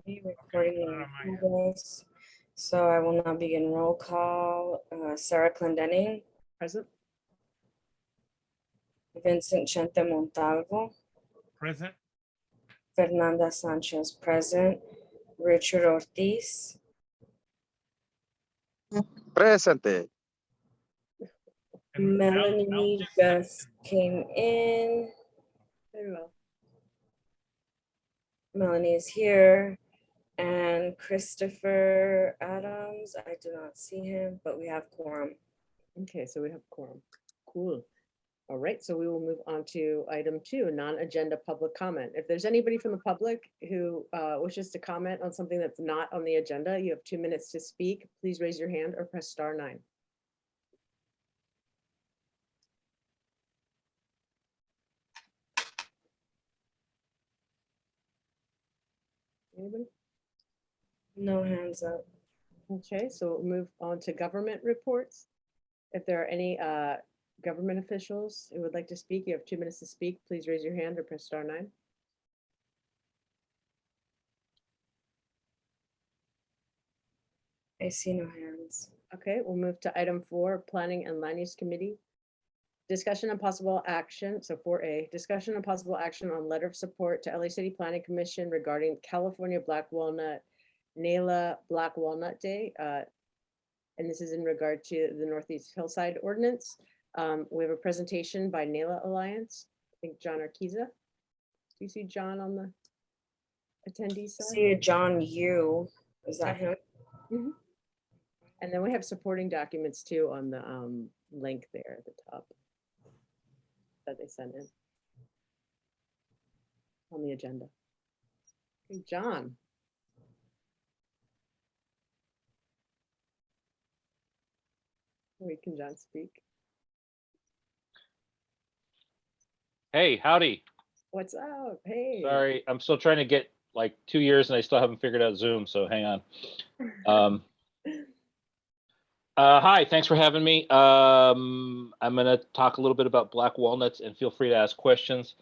Recording in progress. So I will now begin roll call. Sarah Clendenning, Present. Vincent Chente Montalvo, Present. Fernanda Sanchez present, Richard Ortiz, Presente. And Melanie just came in. Very well. Melanie is here. And Christopher Adams, I do not see him, but we have quorum. Okay, so we have quorum. Cool. All right, so we will move on to item 2, non-agenda public comment. If there's anybody from the public who wishes to comment on something that's not on the agenda, you have 2 minutes to speak. Please raise your hand or press *9. Anybody? No hands up. Okay, so we'll move on to government reports. If there are any government officials who would like to speak, you have 2 minutes to speak. Please raise your hand or press *9. I see no hands. Okay, we'll move to item 4, Planning and Land Use Committee. Discussion and possible action, so 4A, discussion and possible action on letter of support to LA City Planning Commission regarding California Black Walnut, NELA Black Walnut Day. And this is in regard to the Northeast Hillside Ordinance. We have a presentation by NELA Alliance. I think John Arquiza. Do you see John on the attendee I side? see a John Yu. Is that him? Mhm. And then we have supporting documents too on the link there at the top that they sent in on the agenda. Hey, John. Wait, can John speak? Hey, howdy. What's up? Hey. Sorry, I'm still trying to get like 2 years and I still haven't figured out Zoom, so hang on. Hi, thanks for having me. I'm gonna talk a little bit about black walnuts and feel free to ask questions.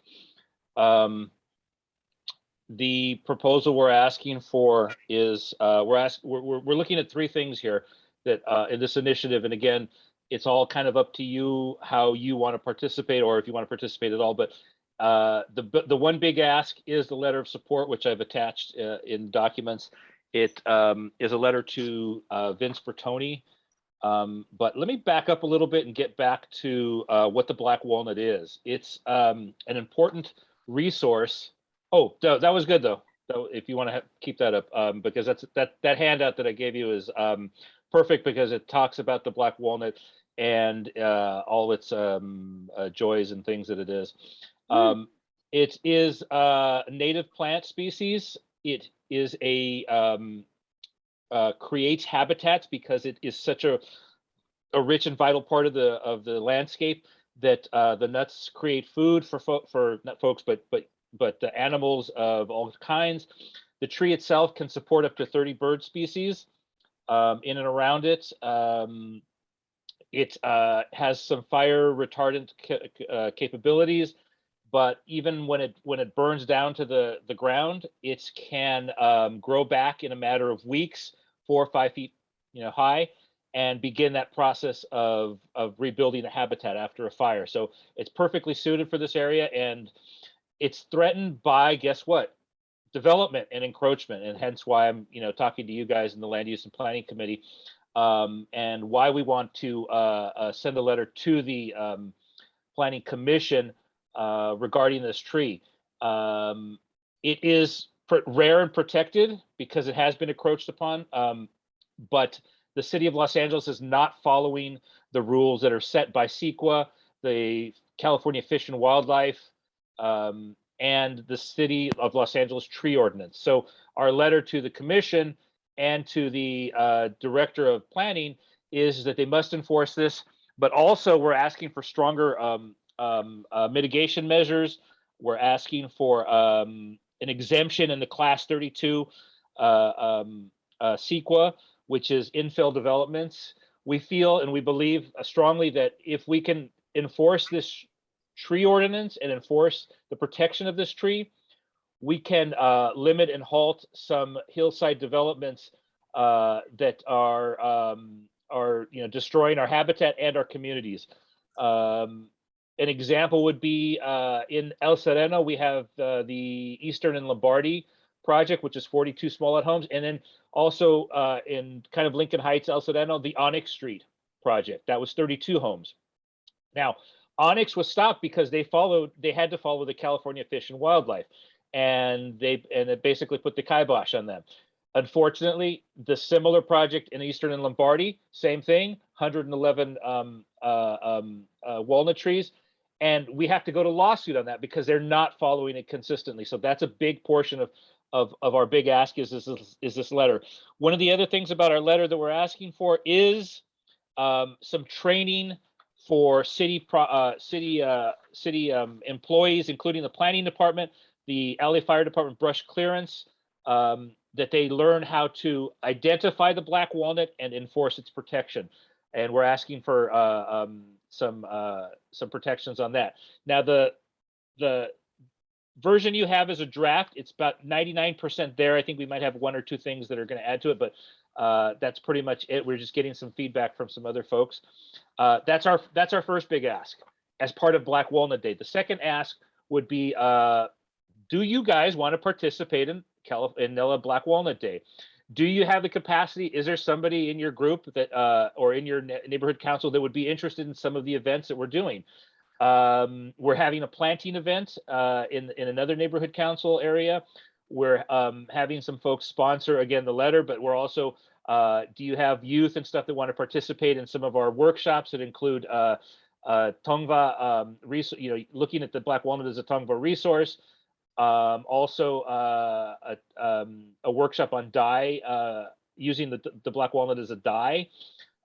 The proposal we're asking for is we're looking at 3 things here that in this initiative, and again, it's all kind of up to you how you want to participate or if you want to participate at all. But the one big ask is the letter of support, which I've attached in documents. It is a letter to Vince Bertoni. But let me back up a little bit and get back to what the black walnut is. It's an important resource. Oh, that was good though. So if you want to keep that up, because that handout that I gave you is perfect because it talks about the black walnut and all its joys and things that it is. It is a native plant species. It is creates habitats because it is such a rich and vital part of the landscape that the nuts create food for not folks but the animals of all kinds. The tree itself can support up to 30 bird species in and around it. It has some fire retardant capabilities, but even when it burns down to the ground, it can grow back in a matter of weeks, 4 or 5 feet, high, and begin that process of rebuilding a habitat after a fire. So it's perfectly suited for this area, and it's threatened by, guess what? Development and encroachment, and hence why I'm talking to you guys in the Land Use and Planning Committee, and why we want to send a letter to the Planning Commission regarding this tree. It is rare and protected because it has been encroached upon, but the city of Los Angeles is not following the rules that are set by CEQA, the California Fish and Wildlife, and the city of Los Angeles tree ordinance. So our letter to the commission and to the director of planning is that they must enforce this, but also we're asking for stronger mitigation measures. We're asking for an exemption in the class 32 CEQA, which is infill developments. We feel and we believe strongly that if we can enforce this tree ordinance and enforce the protection of this tree, we can limit and halt some hillside developments that are destroying our habitat and our communities. An example would be in El Sereno, we have the Eastern and Lombardy project, which is 42 smaller homes, and then also in kind of Lincoln Heights, El Sereno, the Onyx Street project that was 32 homes. Now, Onyx was stopped because they had to follow the California Fish and Wildlife, and it basically put the kibosh on them. Unfortunately, the similar project in Eastern and Lombardy, same thing, 111 walnut trees, and we have to go to lawsuit on that because they're not following it consistently. So that's a big portion of our big ask is this letter. One of the other things about our letter that we're asking for is some training for city employees, including the planning department, the LA Fire Department brush clearance, that they learn how to identify the black walnut and enforce its protection. And we're asking for some protections on that. Now, the version you have is a draft. It's about 99% there. I think we might have one or two things that are going to add to it, but that's pretty much it. We're just getting some feedback from some other folks. That's our first big ask as part of Black Walnut Day. The second ask would be, do you guys want to participate in NELA Black Walnut Day? Do you have the capacity? Is there somebody in your group that or in your neighborhood council that would be interested in some of the events that we're doing? We're having a planting event in another neighborhood council area. We're having some folks sponsor again the letter, but we're also do you have youth and stuff that want to participate in some of our workshops that include Tongva looking at the black walnut as a Tongva resource. Also a workshop on dye, using the black walnut as a dye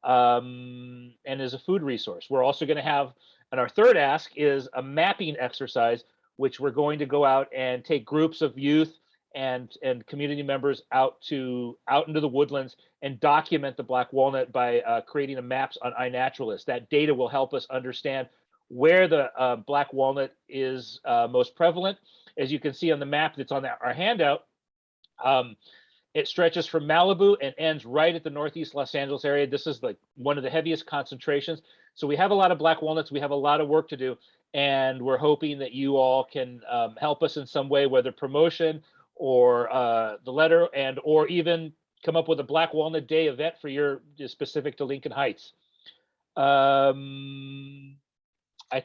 and as a food resource. We're also going to have, and our third ask is a mapping exercise, which we're going to go out and take groups of youth and community members out into the woodlands and document the black walnut by creating a maps on iNaturalist. That data will help us understand where the black walnut is most prevalent. As you can see on the map that's on our handout, it stretches from Malibu and ends right at the Northeast Los Angeles area. This is like one of the heaviest concentrations. So we have a lot of black walnuts. We have a lot of work to do. And we're hoping that you all can help us in some way, whether promotion or the letter, and or even come up with a Black Walnut Day event for your specific to Lincoln Heights. I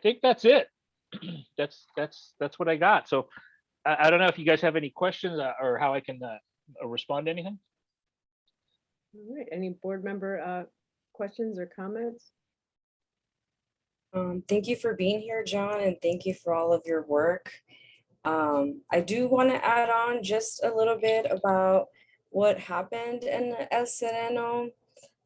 think that's it. That's what I got. So I don't know if you guys have any questions or how I can respond to anything. All right, any board member questions or comments? Thank you for being here, John, and thank you for all of your work. I do want to add on just a little bit about what happened in El Sereno.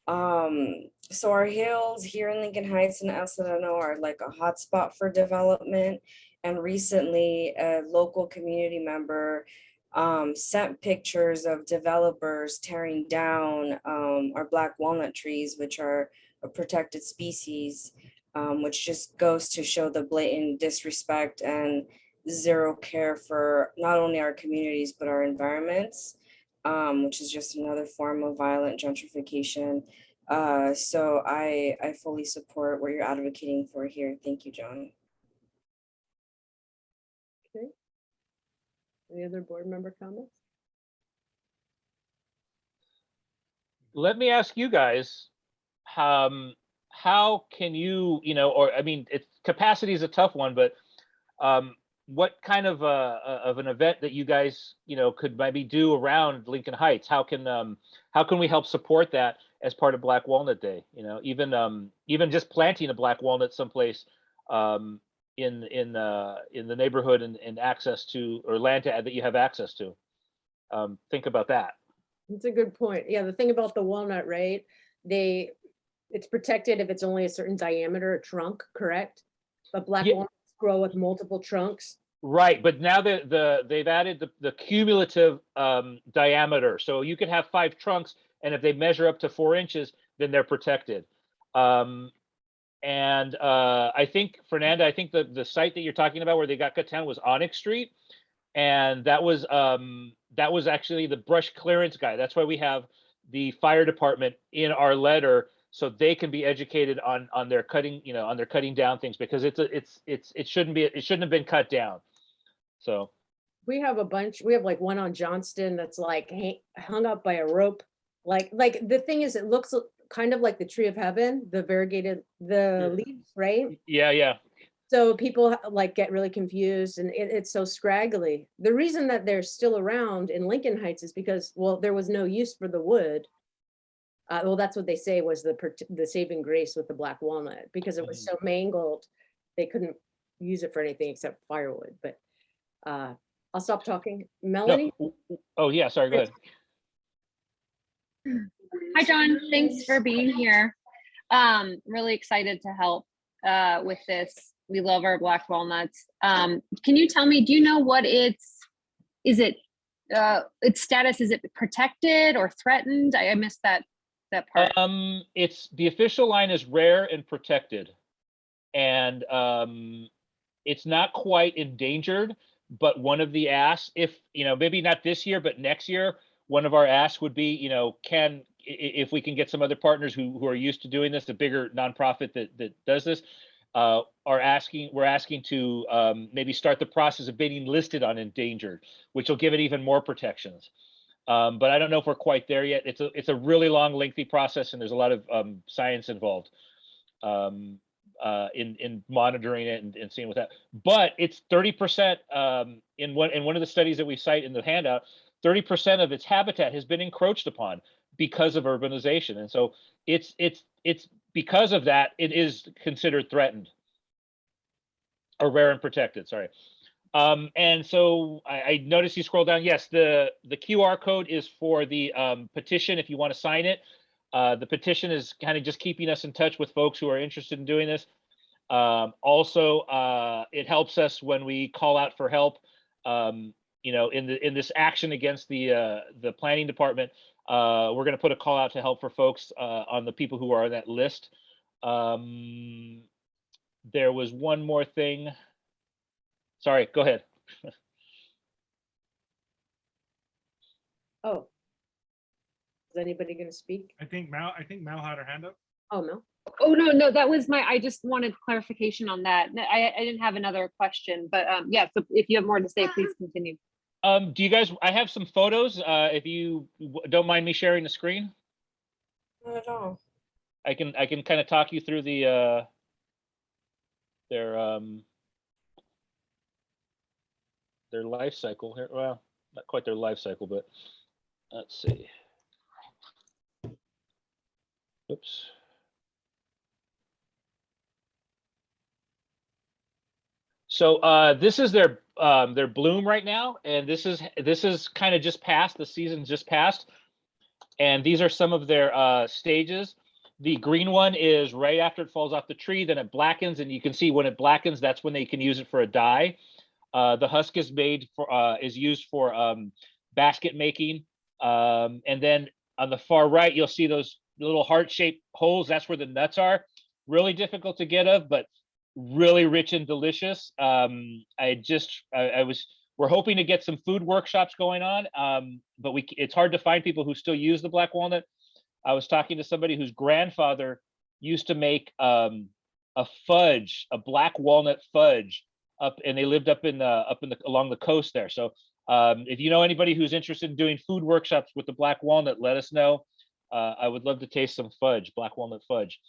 So our hills here in Lincoln Heights and El Sereno are like a hotspot for development. And recently a local community member sent pictures of developers tearing down our black walnut trees, which are a protected species, which just goes to show the blatant disrespect and zero care for not only our communities, but our environments, which is just another form of violent gentrification. So I fully support what you're advocating for here. Thank you, John. Okay. Any other board member comments? Let me ask you guys, how can you, or I mean, capacity is a tough one, but what kind of an event that you guys, could maybe do around Lincoln Heights? How can we help support that as part of Black Walnut Day? Even just planting a black walnut someplace in the neighborhood and access to, or land that you have access to. Think about that. That's a good point. Yeah, the thing about the walnut, right? It's protected if it's only a certain diameter trunk, correct? But black walnuts grow with multiple trunks. Right, but now they've added the cumulative diameter. So you could have 5 trunks, and if they measure up to 4 inches, then they're protected. I think, Fernanda, the site that you're talking about where they got cut down was Onyx Street. And that was actually the brush clearance guy. That's why we have the fire department in our letter, so they can be educated on their cutting, on their cutting down things, because it shouldn't have been cut down. So We have a bunch, we have like one on Johnston that's like hung up by a rope. Like the thing is, it looks kind of like the tree of heaven, the variegated, the leaves, right? yeah. So people like get really confused, and it's so scraggly. The reason that they're still around in Lincoln Heights is because, well, there was no use for the wood. Well, that's what they say was the saving grace with the black walnut, because it was so mangled, they couldn't use it for anything except firewood. But I'll stop talking. Melanie? No. Oh yeah, sorry, go ahead. Hi, John. Thanks for being here. Really excited to help with this. We love our black walnuts. Can you tell me, do you know what its status? Is it protected or threatened? I missed that part. It's the official line is rare and protected, and it's not quite endangered. But one of the asks, if maybe not this year, but next year, one of our asks would be, if we can get some other partners who are used to doing this, a bigger nonprofit that does this, we're asking to maybe start the process of being listed on endangered, which will give it even more protections. But I don't know if we're quite there yet. It's a really long, lengthy process, and there's a lot of science involved in monitoring it and seeing what that. But it's 30% in one of the studies that we cite in the handout. 30% of its habitat has been encroached upon because of urbanization, and so it's because of that it is considered threatened or rare and protected. Sorry. And so I noticed you scroll down. Yes, the QR code is for the petition if you want to sign it. The petition is kind of just keeping us in touch with folks who are interested in doing this. Also, it helps us when we call out for help. In this action against the planning department, we're going to put a call out to help for folks on the people who are on that list. There was one more thing. Sorry, go ahead. Oh, is anybody going to speak? I think Mal had her hand up. Oh, Mel. Oh, no, that was I just wanted clarification on that. I didn't have another question, but yeah, so if you have more to say, please continue. Do you guys, I have some photos, if you don't mind me sharing the screen. Not at all. I can kind of talk you through the their life cycle here. Well, not quite their life cycle, but let's see. Oops. So this is their bloom right now, and this is kind of just past, the season just passed, and these are some of their stages. The green one is right after it falls off the tree, then it blackens, and you can see when it blackens, that's when they can use it for a dye. The husk is made for is used for basket making, and then on the far right you'll see those little heart-shaped holes. That's where the nuts are. Really difficult to get of, but really rich and delicious. We're hoping to get some food workshops going on, but it's hard to find people who still use the black walnut. I was talking to somebody whose grandfather used to make a black walnut fudge and they lived along the coast there. So if you know anybody who's interested in doing food workshops with the black walnut, let us know. I would love to taste some fudge, black walnut fudge.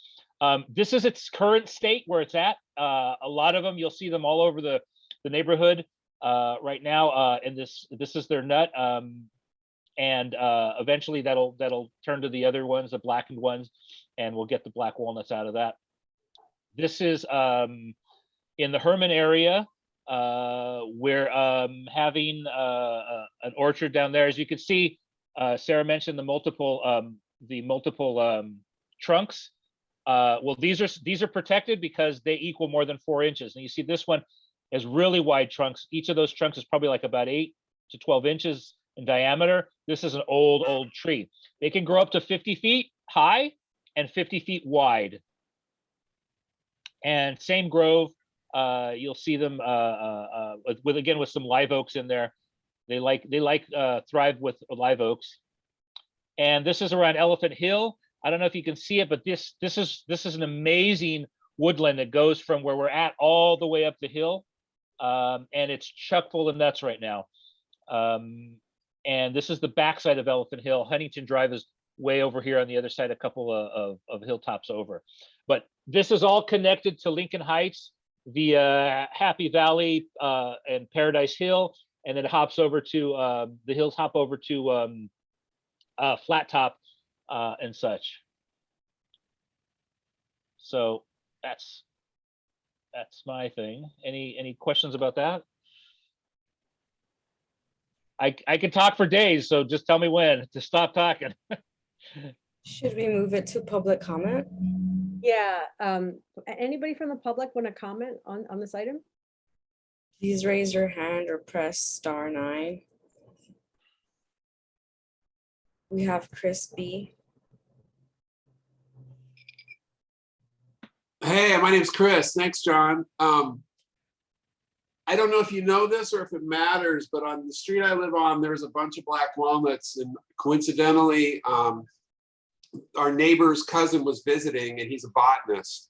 This is its current state where it's at. A lot of them, you'll see them all over the neighborhood right now. And this is their nut. And eventually that'll turn to the other ones, the blackened ones, and we'll get the black walnuts out of that. This is in the Herman area. We're having an orchard down there. As you can see, Sarah mentioned the multiple trunks. Well, these are protected because they equal more than 4 inches. And you see this one has really wide trunks. Each of those trunks is probably like about 8 to 12 inches in diameter. This is an old tree. They can grow up to 50 feet high and 50 feet wide. And same grove, You'll see them with some live oaks in there. They like thrive with live oaks. And this is around Elephant Hill. I don't know if you can see it, but this is an amazing woodland that goes from where we're at all the way up the hill. And it's chock full of nuts right now. And this is the backside of Elephant Hill. Huntington Drive is way over here on the other side, a couple of hilltops over. But this is all connected to Lincoln Heights via Happy Valley and Paradise Hill, and then it hops over to the hills hop over to Flat Top and such. So that's my thing. Any questions about that? I could talk for days, so just tell me when to stop talking. Should we move it to public comment? Yeah, anybody from the public want to comment on this item? Please raise your hand or press *9. We have Chris B. Hey, my name's Chris. Thanks, John. I don't know if you know this or if it matters, but on the street I live on, there's a bunch of black walnuts, and coincidentally, our neighbor's cousin was visiting, and he's a botanist,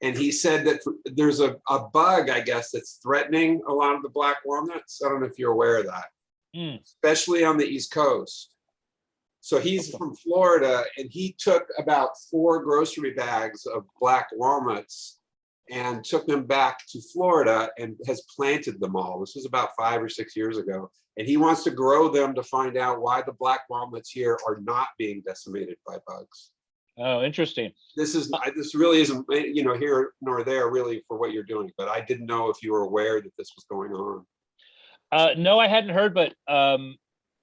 and he said that there's a bug, I guess, that's threatening a lot of the black walnuts. I don't know if you're aware of that, especially on the East Coast. So he's from Florida, and he took about 4 grocery bags of black walnuts and took them back to Florida and has planted them all. This was about 5 or 6 years ago. And he wants to grow them to find out why the black walnuts here are not being decimated by bugs. Oh, interesting. This really isn't, you know, here nor there really for what you're doing, but I didn't know if you were aware that this was going on. No, I hadn't heard, but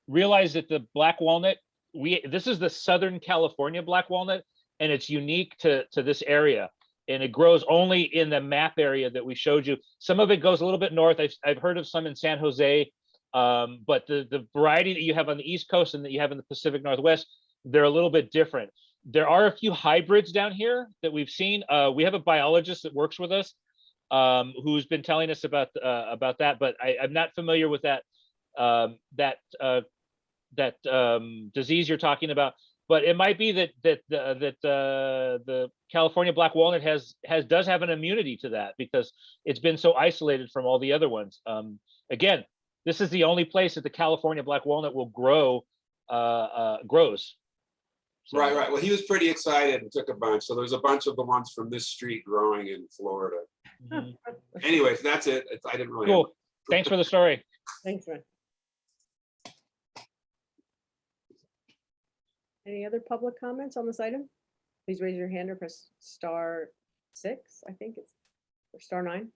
realize that the black walnut, this is the Southern California black walnut, and it's unique to this area. And it grows only in the map area that we showed you. Some of it goes a little bit north. I've heard of some in San Jose, but the variety that you have on the East Coast and that you have in the Pacific Northwest, they're a little bit different. There are a few hybrids down here that we've seen. We have a biologist that works with us who's been telling us about that, but I'm not familiar with that disease you're talking about. But it might be that the California black walnut does have an immunity to that because it's been so isolated from all the other ones. Again, this is the only place that the California black walnut will grows. So, Right. Well, he was pretty excited and took a bunch. So there's a bunch of the ones from this street growing in Florida. Anyways, that's it. I didn't really. Cool. Thanks for the story. Thanks, man. Any other public comments on this item? Please raise your hand or press *6, I think it's, or *9.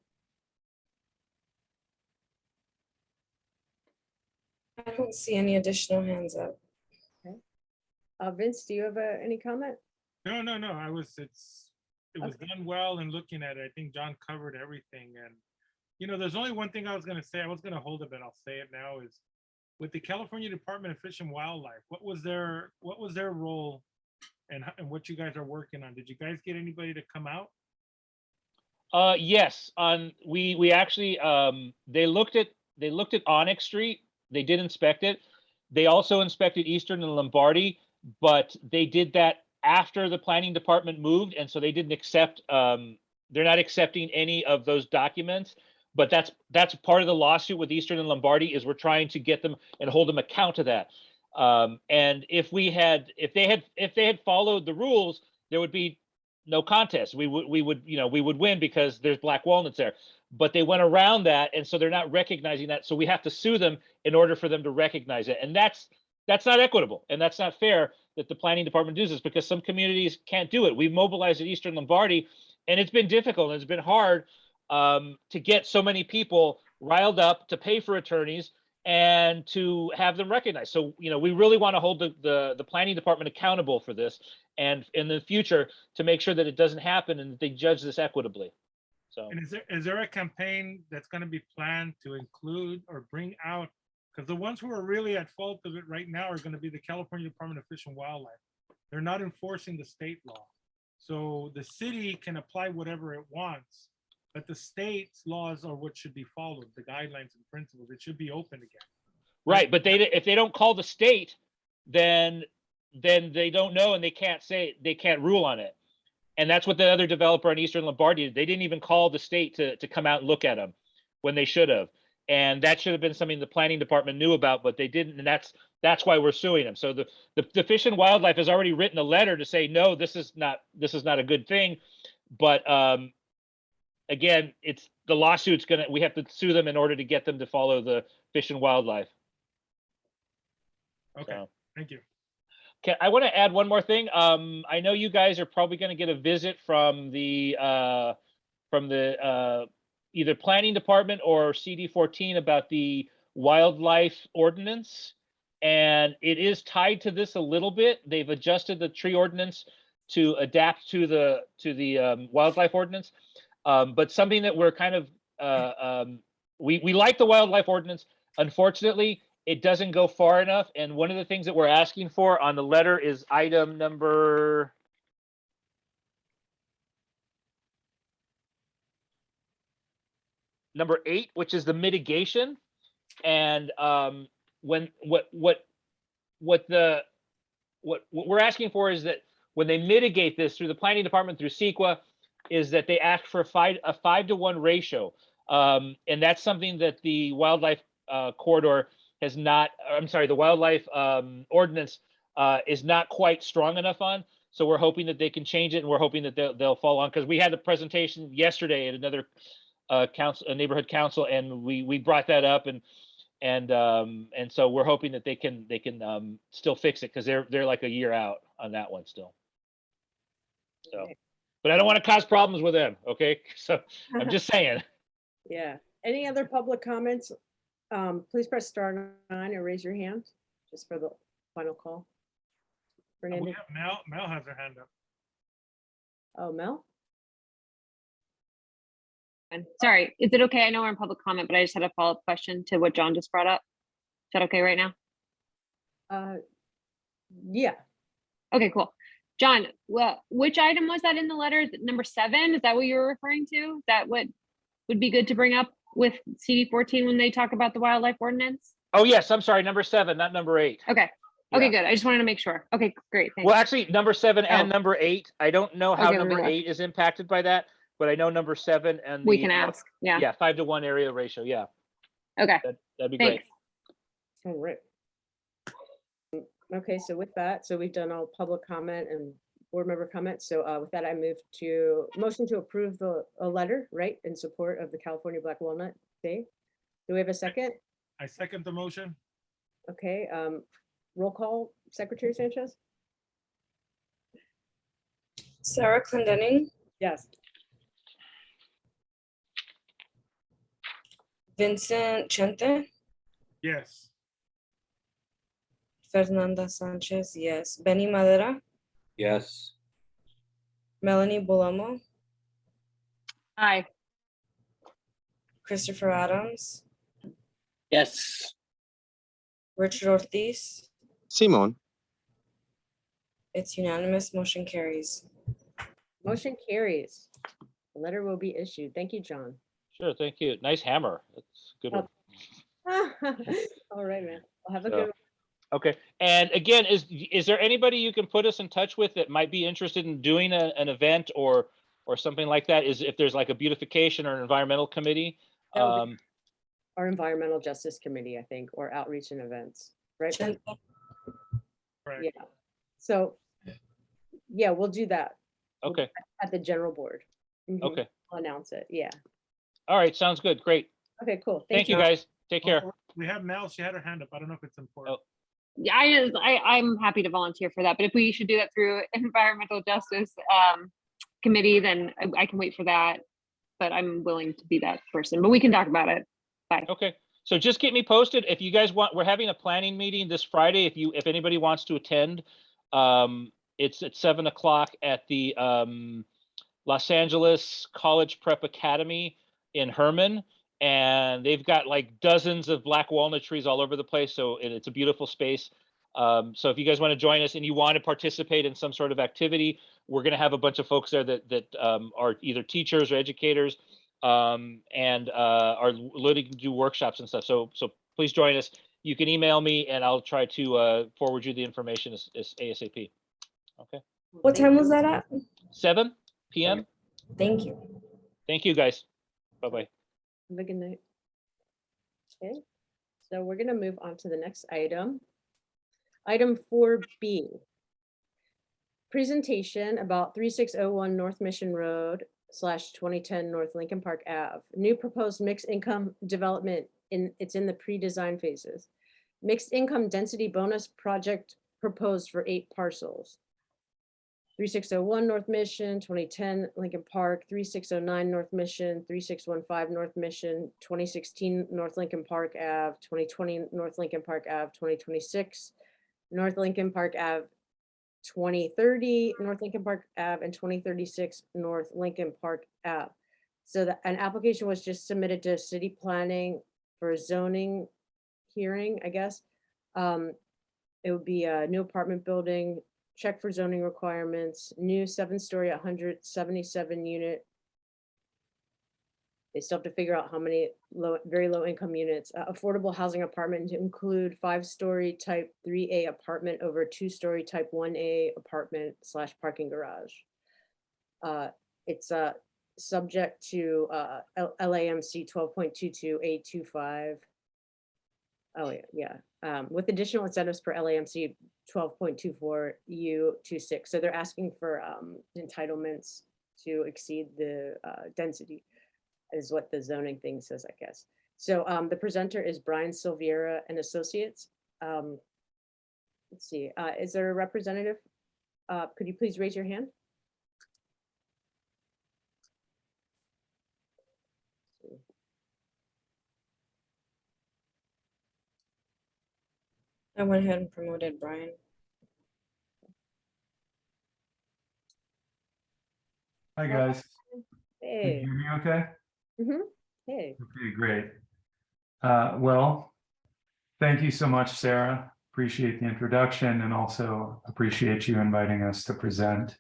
I don't see any additional hands up. Okay. Vince, do you have any comment? No. It was done well, and looking at it, I think John covered everything. And you know, there's only one thing I was going to say. I was going to hold it, but I'll say it now. Is with the California Department of Fish and Wildlife, what was their role, and what you guys are working on? Did you guys get anybody to come out? Yes. We actually they looked at Onyx Street. They did inspect it. They also inspected Eastern and Lombardy, but they did that after the planning department moved, and so they didn't accept. They're not accepting any of those documents. But that's part of the lawsuit with Eastern and Lombardy is we're trying to get them and hold them account to that. And if they had followed the rules, there would be no contest. We would win because there's black walnuts there. But they went around that, and so they're not recognizing that. So we have to sue them in order for them to recognize it. And that's not equitable, and that's not fair that the planning department does this because some communities can't do it. We've mobilized at Eastern Lombardy, and it's been difficult and it's been hard to get so many people riled up to pay for attorneys and to have them recognized. So, you know, we really want to hold the planning department accountable for this, and in the future to make sure that it doesn't happen and that they judge this equitably. So, And is there a campaign that's going to be planned to include or bring out, because the ones who are really at fault of it right now are going to be the California Department of Fish and Wildlife. They're not enforcing the state law. So the city can apply whatever it wants but the state's laws are what should be followed, the guidelines and principles. It should be open again. Right, but if they don't call the state, then they don't know and they can't rule on it. And that's what the other developer in Eastern Lombardy did. They didn't even call the state to come out and look at them when they should have. And that should have been something the planning department knew about, but they didn't. And that's why we're suing them. So the Fish and Wildlife has already written a letter to say, no, this is not a good thing. But again, it's the lawsuit's we have to sue them in order to get them to follow the Fish and Wildlife. Okay, So. thank you. Okay, I want to add one more thing. I know you guys are probably going to get a visit from the either planning department or CD14 about the wildlife ordinance, and it is tied to this a little bit. They've adjusted the tree ordinance to adapt to the wildlife ordinance, but something that we're kind of we like the wildlife ordinance. Unfortunately, it doesn't go far enough. And one of the things that we're asking for on the letter is item number 8, which is the mitigation. And what we're asking for is that when they mitigate this through the planning department, through CEQA, is that they ask for a 5-to-1 ratio. And that's something that the wildlife corridor has not, I'm sorry, the wildlife ordinance is not quite strong enough on. So we're hoping that they can change it, and we're hoping that they'll fall on, because we had a presentation yesterday at another a neighborhood council, and we brought that up, and so we're hoping that they can still fix it, because they're like a year out on that one still. So, but I don't want to cause problems with them. Okay, so I'm just saying. Yeah. Any other public comments? Please press *9 or raise your hand just for the final call. We Fernando. have Mel has her hand up. Oh, Mel? Sorry, is it okay? I know we're in public comment, but I just had a follow-up question to what John just brought up. Is that okay right now? Yeah. Okay, cool. John, well, which item was that in the letter? Number 7? Is that what you're referring to? Is that what would be good to bring up with CD14 when they talk about the wildlife ordinance? Oh yes, I'm sorry, number 7, not number 8. Okay. Okay, good. I just wanted to make sure. Okay, great. Thanks. Well, actually, number 7 and Oh. number 8. I don't know how Okay, let me number look. 8 is impacted by that, but I know number 7 and We can ask. Yeah. Yeah, 5-to-1 area ratio. Yeah, Okay. that'd be Thanks. great. All right. Okay, so with that, so we've done all public comment and board member comments. So with that, I move to motion to approve a letter, right, in support of the California Black Walnut Day. Do we have a second? I second the motion. Okay, roll call, Secretary Sanchez? Sarah Clendenning, Yes. Vincent Chente, Yes. Fernanda Sanchez, yes. Benny Madera, Yes. Melanie Bolamo, Aye. Christopher Adams, Yes. Richard Ortiz. Simon. It's unanimous, motion carries. Motion carries. The letter will be issued. Thank you, John. Sure, thank you. Nice hammer. That's a good one. All right, man. Well, have a So- good one. Okay, and again, is there anybody you can put us in touch with that might be interested in doing an event or something like that? Is if there's like a beautification or an environmental committee? That would be our Environmental Justice Committee, I think, or Outreach and Events, right? Ben? Chente, Right. Yeah. So, yeah, we'll do that. We'll do Okay, that at the general board. Mhm. okay. I'll announce it. Yeah. All right, sounds good. Great. Okay, cool. Thank you, guys. Take care. Oh, we have Mel. She had her hand up. I don't know if it's important. Yeah, I'm happy to volunteer for that, but if we should do that through environmental justice committee, then I can wait for that. But I'm willing to be that person, but we can talk about it. Bye. Okay, so just get me posted. If you guys want, we're having a planning meeting this Friday. If anybody wants to attend, it's at 7 o'clock at the Los Angeles College Prep Academy in Herman. And they've got like dozens of black walnut trees all over the place. So it's a beautiful space. So if you guys want to join us and you want to participate in some sort of activity, we're going to have a bunch of folks there that are either teachers or educators and are looking to do workshops and stuff. So please join us. You can email me and I'll try to forward you the information as ASAP. Okay. What time was that at? 7 p.m. Thank you. Thank you, guys. Bye-bye. Have a good night. Okay, so we're gonna move on to the next item. Item 4B. Presentation about 3601 North Mission Road / 2010 North Lincoln Park Ave. New proposed mixed income development it's in the pre-design phases. Mixed income density bonus project proposed for 8 parcels. 3601 North Mission, 2010 Lincoln Park, 3609 North Mission, 3615 North Mission, 2016 North Lincoln Park Ave, 2020 North Lincoln Park Ave, 2026 North Lincoln Park Ave, 2030 North Lincoln Park Ave, and 2036 North Lincoln Park Ave. So an application was just submitted to city planning for a zoning hearing, I guess. It would be a new apartment building, check for zoning requirements, new 7-story, 177 unit. They still have to figure out how many very low income units, affordable housing apartment to include 5-story type 3A apartment over 2-story type 1A apartment / parking garage. It's subject to LAMC 12.22A25. Oh yeah. With additional incentives per LAMC 12.24U26. So they're asking for entitlements to exceed the density, is what the zoning thing says, I guess. So the presenter is Brian Silveira and Associates. Let's see, is there a representative? Could you please raise your hand? I went ahead and promoted Brian. Hi, guys. Can Hey. you hear me okay? Hey. Okay, great. Well, thank you so much, Sarah. Appreciate the introduction and also appreciate you inviting us to present.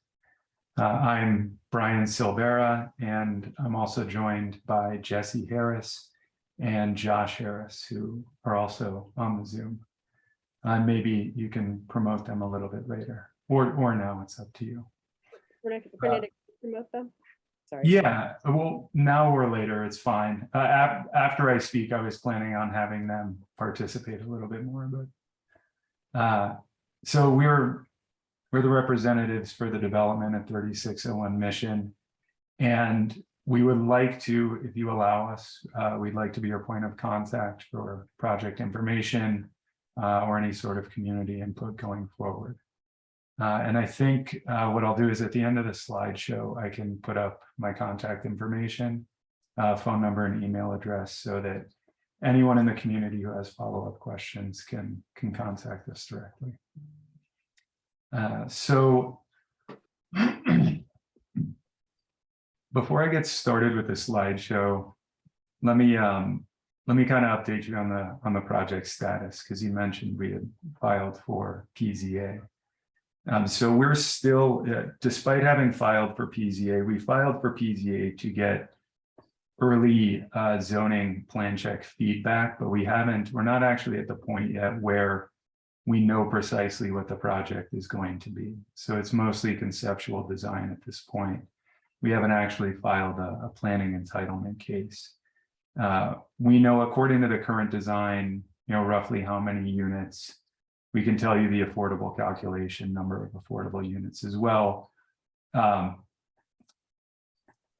I'm Brian Silveira, and I'm also joined by Jesse Harris and Josh Harris, who are also on the Zoom. Maybe you can promote them a little bit later, or now, it's up to you. We're not going to promote them? Sorry. Yeah, well, now or later, it's fine. After I speak, I was planning on having them participate a little bit more, but so we're the representatives for the development at 3601 Mission, and we would like to, if you allow us, we'd like to be your point of contact for project information or any sort of community input going forward. And I think what I'll do is at the end of the slideshow, I can put up my contact information, phone number and email address so that anyone in the community who has follow-up questions can contact us directly. So before I get started with the slideshow, let me kind of update you on the project status, because you mentioned we had filed for PZA. So we're still, despite having filed for PZA, we filed for PZA to get early zoning plan check feedback, but we're not actually at the point yet where we know precisely what the project is going to be. So it's mostly conceptual design at this point. We haven't actually filed a planning entitlement case. We know, according to the current design, roughly how many units. We can tell you the affordable calculation number of affordable units as well. But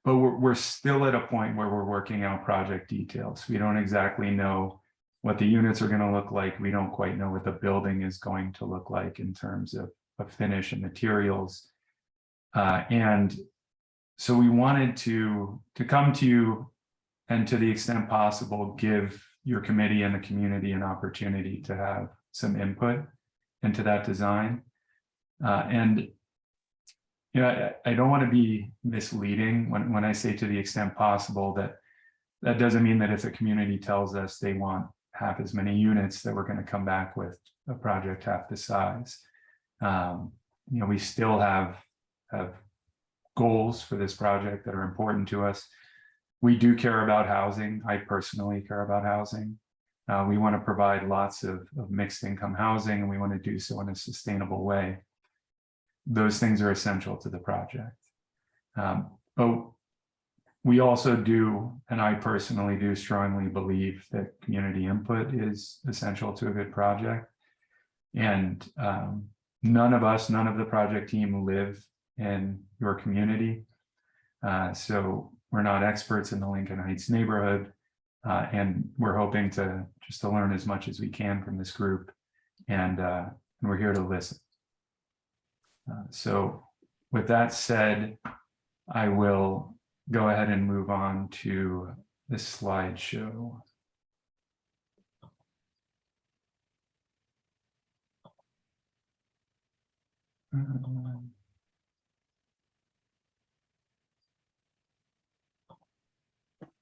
we're still at a point where we're working out project details. We don't exactly know what the units are going to look like. We don't quite know what the building is going to look like in terms of finish and materials. And so we wanted to come to you and, to the extent possible, give your committee and the community an opportunity to have some input into that design. And I don't want to be misleading when I say to the extent possible. That doesn't mean that if the community tells us they want half as many units that we're going to come back with a project half the size. We still have goals for this project that are important to us. We do care about housing. I personally care about housing. We want to provide lots of mixed income housing, and we want to do so in a sustainable way. Those things are essential to the project. But we also do, and I personally do strongly believe that community input is essential to a good project. And none of the project team live in your community. So we're not experts in the Lincoln Heights neighborhood. And we're hoping to learn as much as we can from this group. And we're here to listen. So with that said, I will go ahead and move on to this slideshow.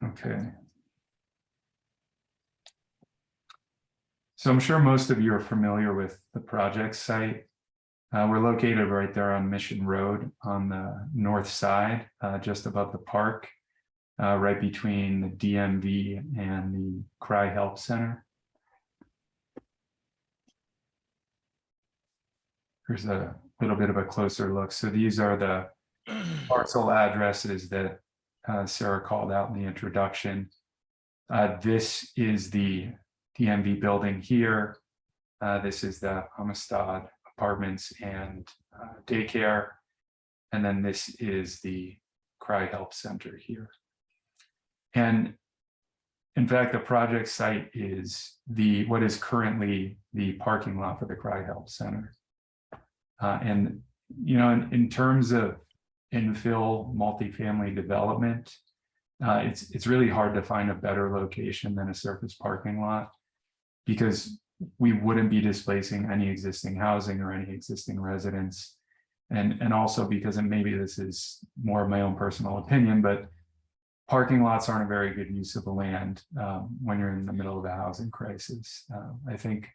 Okay. So I'm sure most of you are familiar with the project site. We're located right there on Mission Road on the north side, just above the park, right between the DMV and the Cry Help Center. Here's a little bit of a closer look. So these are the parcel addresses that Sarah called out in the introduction. This is the DMV building here. This is the Amistad Apartments and daycare. And then this is the Cry Help Center here. And in fact, the project site is what is currently the parking lot for the Cry Help Center. And, you know, in terms of infill multifamily development, it's really hard to find a better location than a surface parking lot, because we wouldn't be displacing any existing housing or any existing residents. And also because, and maybe this is more of my own personal opinion, but parking lots aren't a very good use of the land when you're in the middle of a housing crisis. I think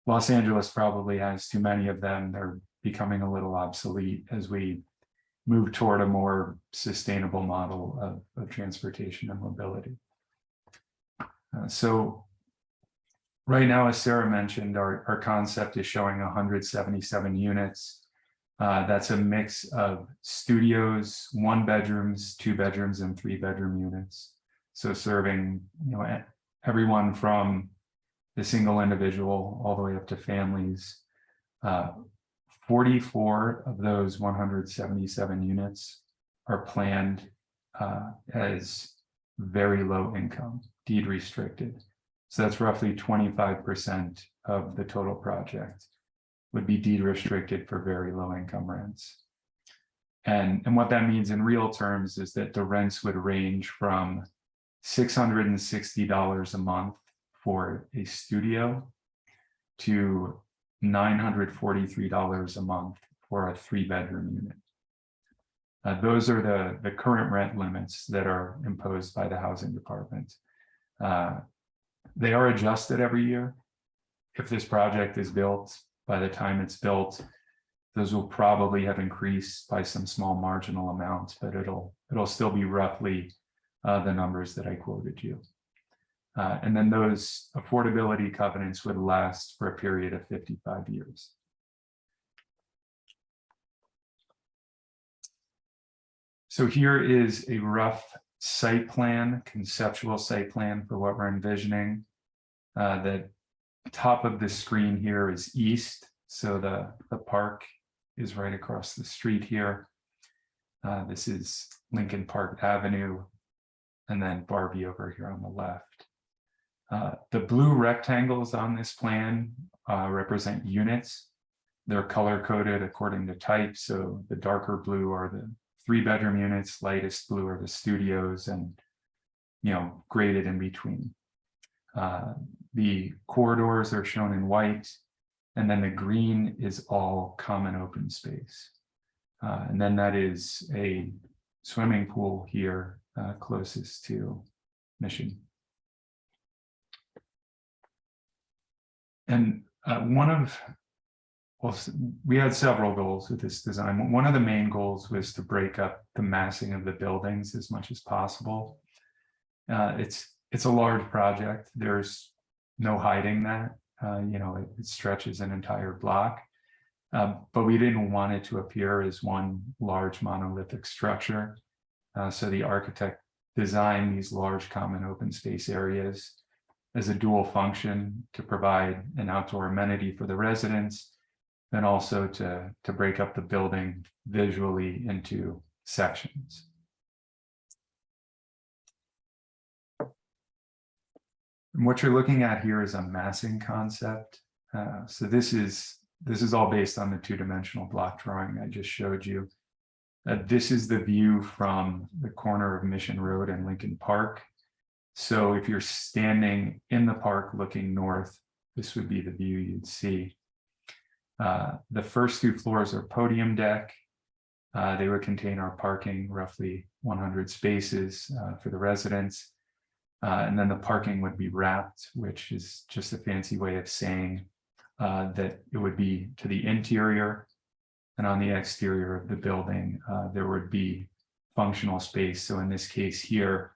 Los Angeles probably has too many of them. They're becoming a little obsolete as we move toward a more sustainable model of transportation and mobility. So right now, as Sarah mentioned, our concept is showing 177 units. That's a mix of studios, 1 bedrooms, 2 bedrooms, and 3 bedroom units. So serving, you know, everyone from the single individual all the way up to families. 44 of those 177 units are planned as very low income, deed restricted. So that's roughly 25% of the total project would be deed restricted for very low income rents. And what that means in real terms is that the rents would range from $660 a month for a studio to $943 a month for a 3 bedroom unit. Those are the current rent limits that are imposed by the housing department. They are adjusted every year. If this project is built, by the time it's built, those will probably have increased by some small marginal amount, but it'll still be roughly the numbers that I quoted you. And then those affordability covenants would last for a period of 55 years. So here is a rough site plan, conceptual site plan for what we're envisioning. The top of the screen here is east. So the park is right across the street here. This is Lincoln Park Avenue, and then Barbie over here on the left. The blue rectangles on this plan represent units. They're color coded according to type. So the darker blue are the 3 bedroom units, lightest blue are the studios, and, you know, graded in between. The corridors are shown in white, and then the green is all common open space. And then that is a swimming pool here closest to Mission. And we had several goals with this design. One of the main goals was to break up the massing of the buildings as much as possible. It's a large project. There's no hiding that. It stretches an entire block. But we didn't want it to appear as one large monolithic structure. So the architect designed these large common open space areas as a dual function to provide an outdoor amenity for the residents, and also to break up the building visually into sections. And what you're looking at here is a massing concept. So this is all based on the two-dimensional block drawing I just showed you. This is the view from the corner of Mission Road and Lincoln Park. So if you're standing in the park looking north, this would be the view you'd see. The first 2 floors are podium deck. They would contain our parking, roughly 100 spaces for the residents. And then the parking would be wrapped, which is just a fancy way of saying that it would be to the interior, and on the exterior of the building, there would be functional space. So in this case here,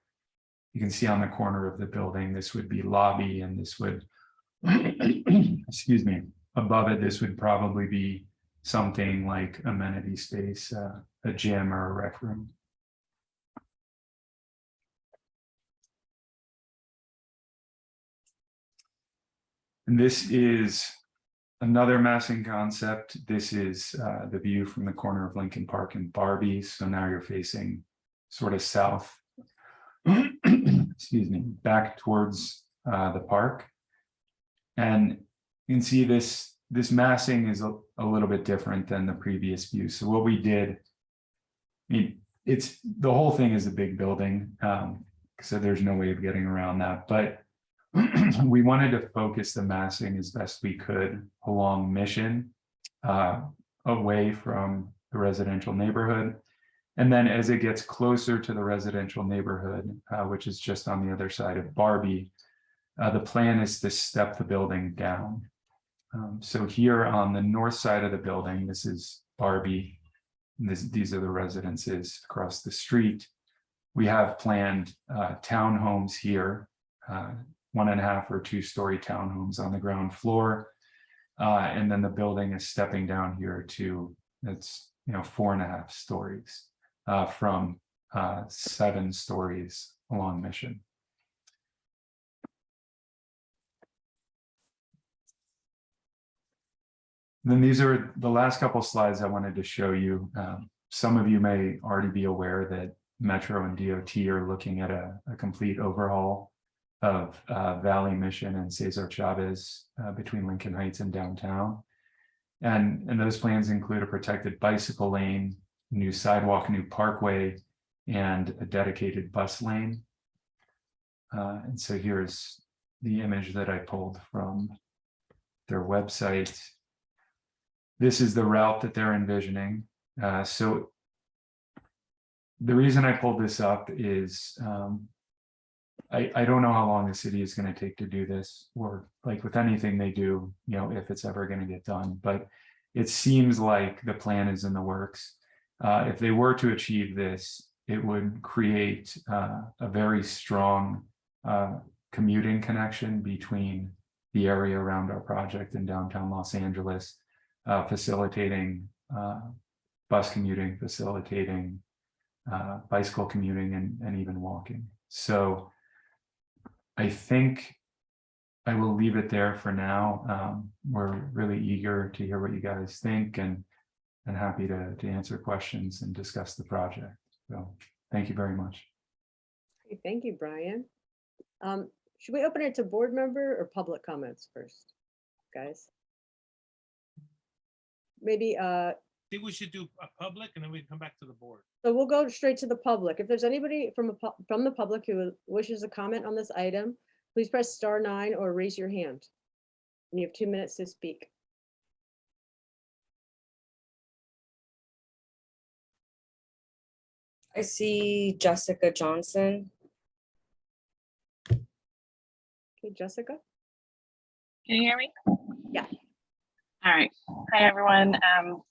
you can see on the corner of the building, this would be lobby, and this would, excuse me, above it, this would probably be something like amenity space, a gym or a rec room. And this is another massing concept. This is the view from the corner of Lincoln Park and Barbie. So now you're facing sort of south, excuse me, back towards the park. And you can see this massing is a little bit different than the previous view. So what we did, the whole thing is a big building. So there's no way of getting around that. But we wanted to focus the massing as best we could along Mission, away from the residential neighborhood. And then as it gets closer to the residential neighborhood, which is just on the other side of Barbie, the plan is to step the building down. So here on the north side of the building, this is Barbie. These are the residences across the street. We have planned townhomes here, 1.5 or 2-story townhomes on the ground floor. And then the building is stepping down here to, it's 4.5 stories from 7 stories along Mission. Then these are the last couple slides I wanted to show you. Some of you may already be aware that Metro and DOT are looking at a complete overhaul of Valley Mission and Cesar Chavez between Lincoln Heights and downtown. And those plans include a protected bicycle lane, new sidewalk, new parkway, and a dedicated bus lane. And so here's the image that I pulled from their website. This is the route that they're envisioning. So the reason I pulled this up is I don't know how long the city is going to take to do this, or like with anything they do, if it's ever going to get done. But it seems like the plan is in the works. If they were to achieve this, it would create a very strong commuting connection between the area around our project in downtown Los Angeles, facilitating bus commuting, facilitating bicycle commuting, and even walking. So I think I will leave it there for now. We're really eager to hear what you guys think, and happy to answer questions and discuss the project. So thank you very much. Thank you, Brian. Should we open it to board member or public comments first, guys? Maybe I think we should do a public and then we can come back to the board. so we'll go straight to the public. If there's anybody from the public who wishes a comment on this item, please press *9 or raise your hand. And you have 2 minutes to speak. I see Jessica Johnson. Okay, Jessica? Can you hear me? Yeah. All right. Hi, everyone.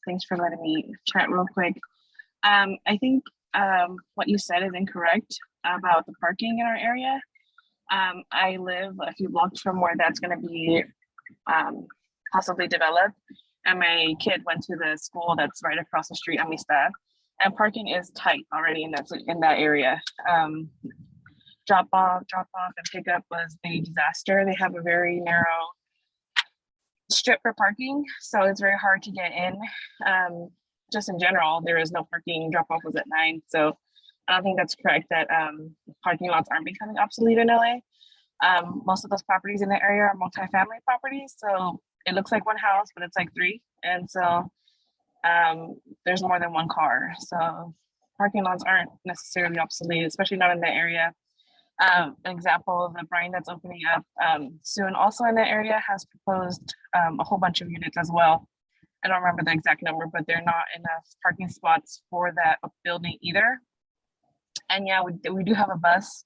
Thanks for letting me chat real quick. I think what you said is incorrect about the parking in our area. I live a few blocks from where that's going to be possibly developed. And my kid went to the school that's right across the street, Amistad, and parking is tight already in that area. Drop off and pickup was a disaster. They have a very narrow strip for parking, so it's very hard to get in. Just in general, there is no parking. Drop off was at 9, so I don't think that's correct that parking lots aren't becoming obsolete in LA. Most of those properties in the area are multifamily properties, so it looks like one house, but it's like 3, and so there's more than one car. So parking lots aren't necessarily obsolete, especially not in that area. An example of the brine that's opening up soon also in that area has proposed a whole bunch of units as well. I don't remember the exact number, but there are not enough parking spots for that building either. And yeah, we do have a bus,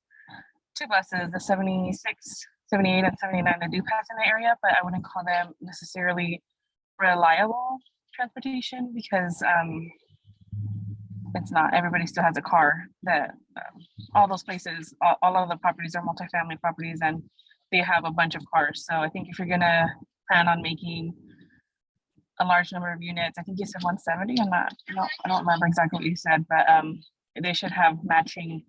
2 buses, the 76, 78, and 79 that do pass in the area, but I wouldn't call them necessarily reliable transportation because it's not. Everybody still has a car. That all those places, all of the properties are multifamily properties, and they have a bunch of cars. So I think if you're gonna plan on making a large number of units, I think you said 170. I don't remember exactly what you said, but they should have matching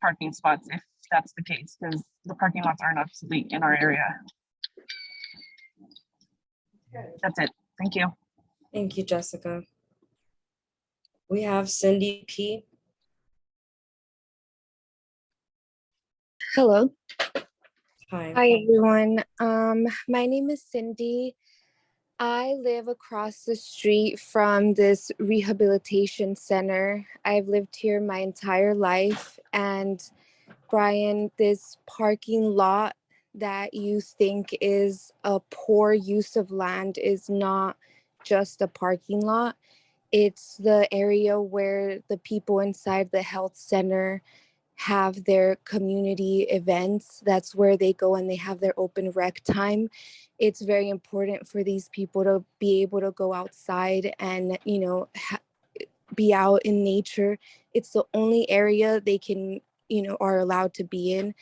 parking spots if that's the case, because the parking lots aren't obsolete in our area. That's it. Thank you. Thank you, Jessica. We have Cindy P. Hello. Hi. Hi, everyone. My name is Cindy. I live across the street from this rehabilitation center. I've lived here my entire life. And Brian, this parking lot that you think is a poor use of land is not just a parking lot. It's the area where the people inside the health center have their community events. That's where they go and they have their open rec time. It's very important for these people to be able to go outside and, you know, be out in nature. It's the only area they can, you know, are allowed to be in.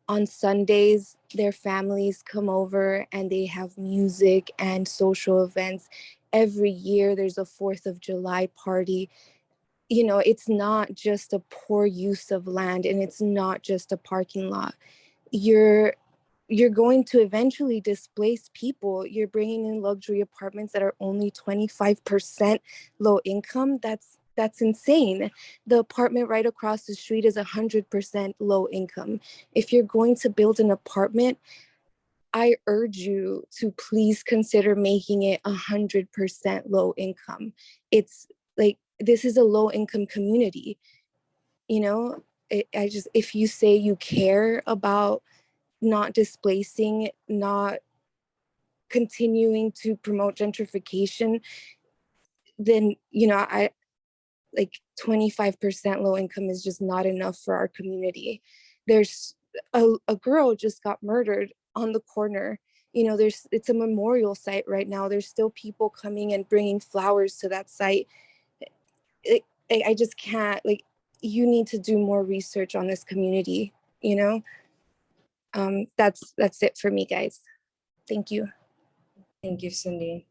On Sundays, their families come over and they have music and social events. Every year there's a 4th of July party. You know, it's not just a poor use of land and it's not just a parking lot. You're going to eventually displace people. You're bringing in luxury apartments that are only 25% low income. That's insane. The apartment right across the street is 100% low income. If you're going to build an apartment, I urge you to please consider making it 100% low income. It's like, this is a low income community. You know, if you say you care about not displacing, not continuing to promote gentrification, then, you know, I like 25% low income is just not enough for our community. There's a girl just got murdered on the corner. You know, it's a memorial site right now. There's still people coming and bringing flowers to that site. I just can't, like, you need to do more research on this community, you know? That's it for me, guys. Thank you. Thank you, Cindy.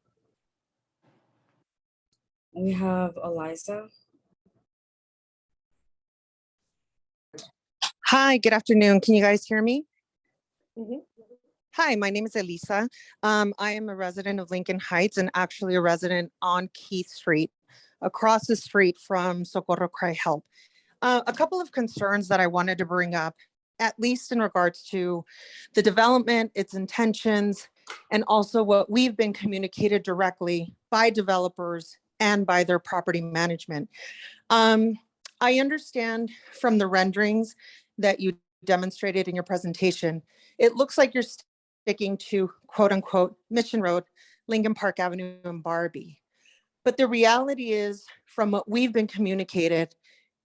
We have Eliza. Hi, good afternoon. Can you guys hear me? Mhm. Hi, my name is Elisa. I am a resident of Lincoln Heights and actually a resident on Keith Street, across the street from Socorro Cry Help. A couple of concerns that I wanted to bring up, at least in regards to the development, its intentions, and also what we've been communicated directly by developers and by their property management. I understand from the renderings that you demonstrated in your presentation, it looks like you're sticking to quote unquote Mission Road, Lincoln Park Avenue, and Barbie. But the reality is, from what we've been communicated,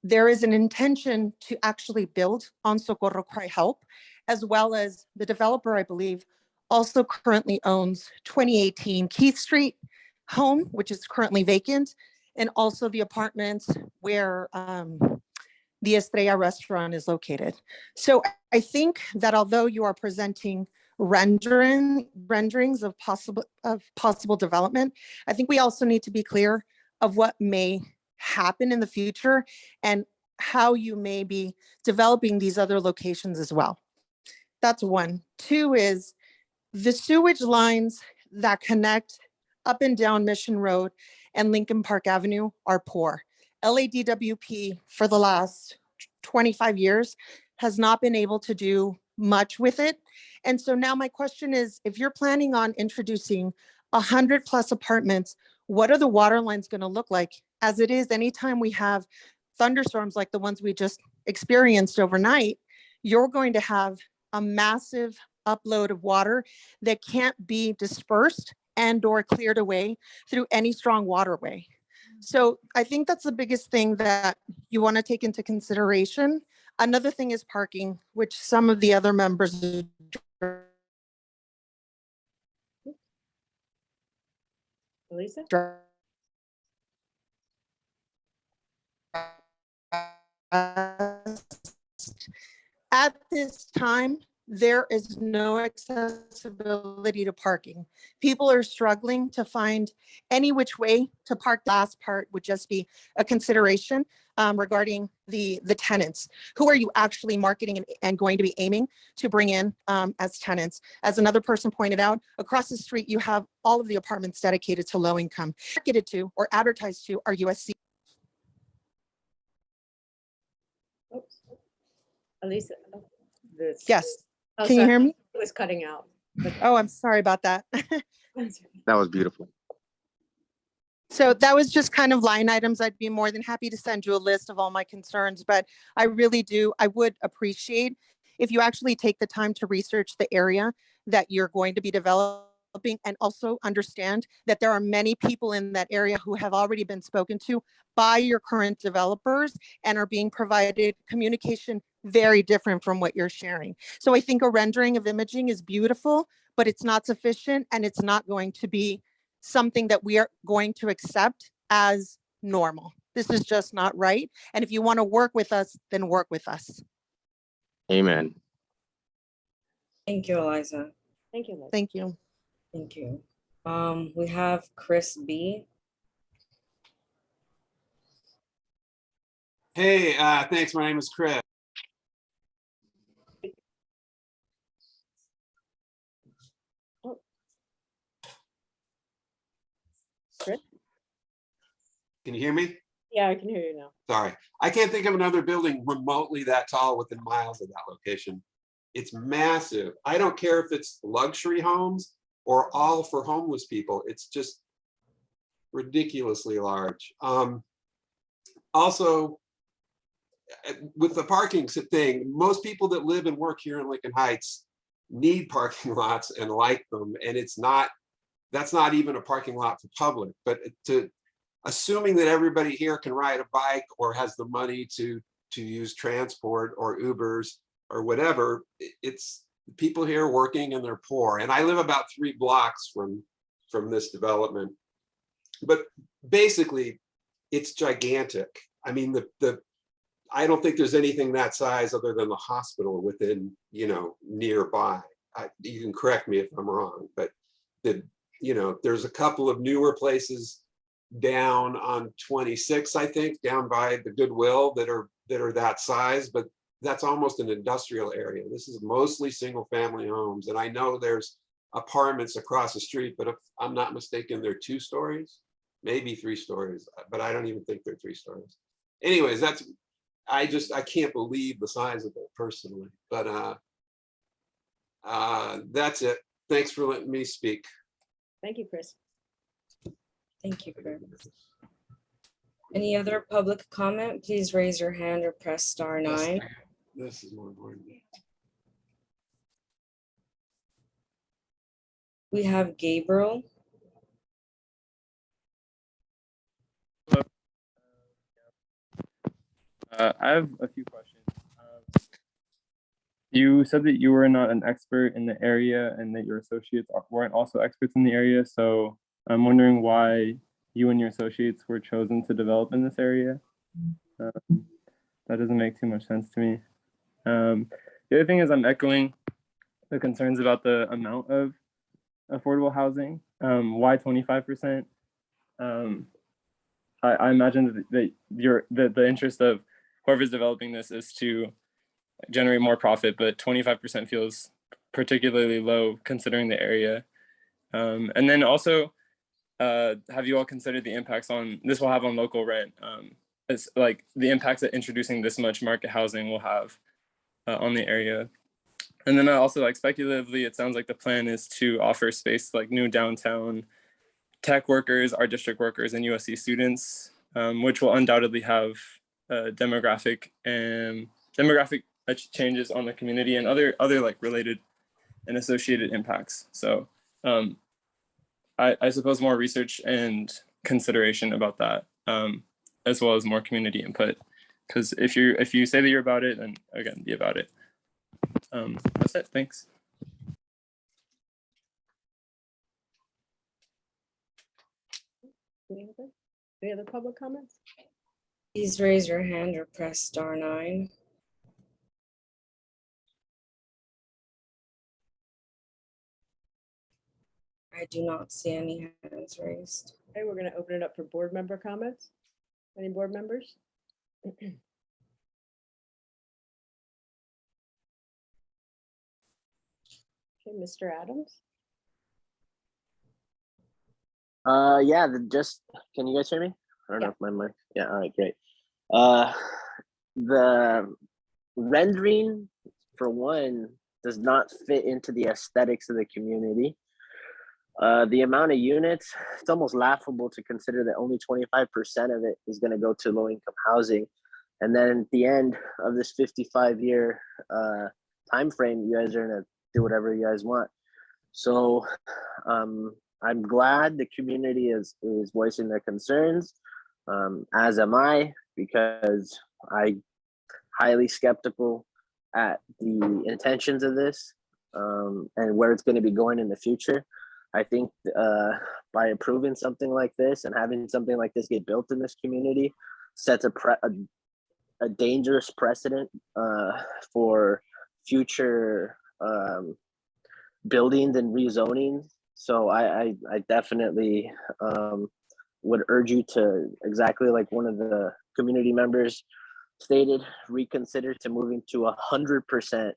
there is an intention to actually build on Socorro Cry Help, as well as the developer, I believe, also currently owns 2018 Keith Street home, which is currently vacant, and also the apartments where the Estrella restaurant is located. So I think that although you are presenting renderings of possible development, I think we also need to be clear of what may happen in the future and how you may be developing these other locations as well. That's one. Two is the sewage lines that connect up and down Mission Road and Lincoln Park Avenue are poor. LADWP for the last 25 years has not been able to do much with it. And so now my question is, if you're planning on introducing 100+ apartments, what are the water lines going to look like? As it is, anytime we have thunderstorms like the ones we just experienced overnight, you're going to have a massive upload of water that can't be dispersed and or cleared away through any strong waterway. So I think that's the biggest thing that you want to take into consideration. Another thing is parking, which some of the other members Lisa? At this time, there is no accessibility to parking. People are struggling to find any which way to park. The last part would just be a consideration regarding the tenants. Who are you actually marketing and going to be aiming to bring in as tenants? As another person pointed out, across the street, you have all of the apartments dedicated to low income. Marketed to or advertised to are USC. Oops. Elisa? Oh, Yes. oh, Can you sorry. hear me? It was cutting out. But Oh, I'm sorry about that. That was beautiful. So that was just kind of line items. I'd be more than happy to send you a list of all my concerns, but I would appreciate if you actually take the time to research the area that you're going to be developing and also understand that there are many people in that area who have already been spoken to by your current developers and are being provided communication very different from what you're sharing. So I think a rendering of imaging is beautiful, but it's not sufficient and it's not going to be something that we are going to accept as normal. This is just not right. And if you want to work with us, then work with us. Amen. Thank you, Eliza. thank you, Liz. Thank you. Thank you. We have Chris B. Hey, thanks. My name is Chris. Chris? Can you hear me? Yeah, I can hear you now. Sorry. I can't think of another building remotely that tall within miles of that location. It's massive. I don't care if it's luxury homes or all for homeless people. It's just ridiculously large. Also, with the parking thing, most people that live and work here in Lincoln Heights need parking lots and like them. And that's not even a parking lot for public, but assuming that everybody here can ride a bike or has the money to use transport or Ubers or whatever, it's people here working and they're poor. And I live about 3 blocks from this development. But basically, it's gigantic. I mean, I don't think there's anything that size other than the hospital within, nearby. You can correct me if I'm wrong, but there's a couple of newer places down on 26, I think, down by the Goodwill that are that size, but that's almost an industrial area. This is mostly single family homes. And I know there's apartments across the street, but if I'm not mistaken, they're 2 stories, maybe 3 stories, but I don't even think they're 3 stories. Anyways, I can't believe the size of it personally, but that's it. Thanks for letting me speak. Thank you, Chris. Thank you, Chris. Any other public comment? Please raise your hand or press *9. This is more important. We have Gabriel. I have a few questions. You said that you were not an expert in the area and that your associates weren't also experts in the area. So I'm wondering why you and your associates were chosen to develop in this area. that doesn't make too much sense to me. The other thing is I'm echoing the concerns about the amount of affordable housing. Why 25%? I imagine that the interest of whoever's developing this is to generate more profit, but 25% feels particularly low considering the area. And then also, have you all considered the impacts this will have on local rent? It's like the impacts that introducing this much market housing will have on the area. And then also, like, speculatively, it sounds like the plan is to offer space like new downtown tech workers, art district workers, and USC students, which will undoubtedly have demographic changes on the community and other like related and associated impacts. So I suppose more research and consideration about that, as well as more community input. Because if you say that you're about it, then again, be about it. That's it. Thanks. Any other public comments? Please raise your hand or press star 9. I do not see any hands raised. Okay, we're going to open it up for board member comments. Any board members? Okay, Mr. Adams. Yeah, can you guys hear me? I don't know if my mic, yeah, all right, great. The rendering, for one, does not fit into the aesthetics of the community. The amount of units, it's almost laughable to consider that only 25% of it is going to go to low-income housing. And then at the end of this 55-year time frame, you guys are going to do whatever you guys want. So I'm glad the community is voicing their concerns, as am I, because I'm highly skeptical at the intentions of this and where it's going to be going in the future. I think by approving something like this and having something like this get built in this community sets a dangerous precedent for future buildings and rezoning. So I definitely would urge you to, exactly like one of the community members stated, reconsider to moving to 100%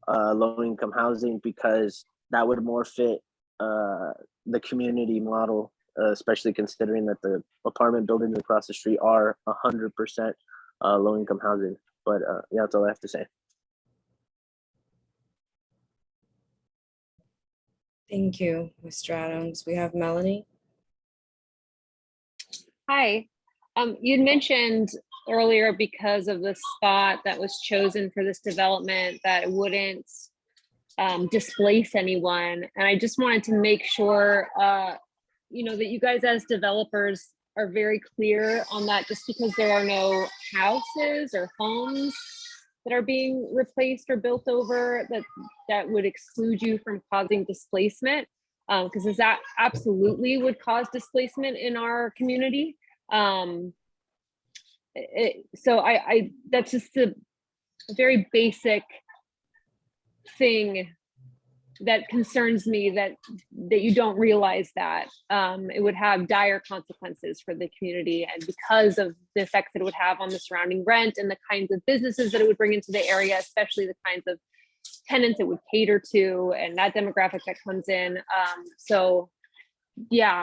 low-income housing, because that would more fit the community model, especially considering that the apartment buildings across the street are 100% low-income housing. But yeah, that's all I have to say. Thank you, Mr. Adams. We have Melanie. Hi. You'd mentioned earlier, because of the spot that was chosen for this development, that it wouldn't displace anyone. And I just wanted to make sure, that you guys as developers are very clear on that. Just because there are no houses or homes that are being replaced or built over, that would exclude you from causing displacement, because that absolutely would cause displacement in our community. So that's just a very basic thing that concerns me, that you don't realize that it would have dire consequences for the community, and because of the effects that it would have on the surrounding rent and the kinds of businesses that it would bring into the area, especially the kinds of tenants it would cater to and that demographic that comes in. So yeah,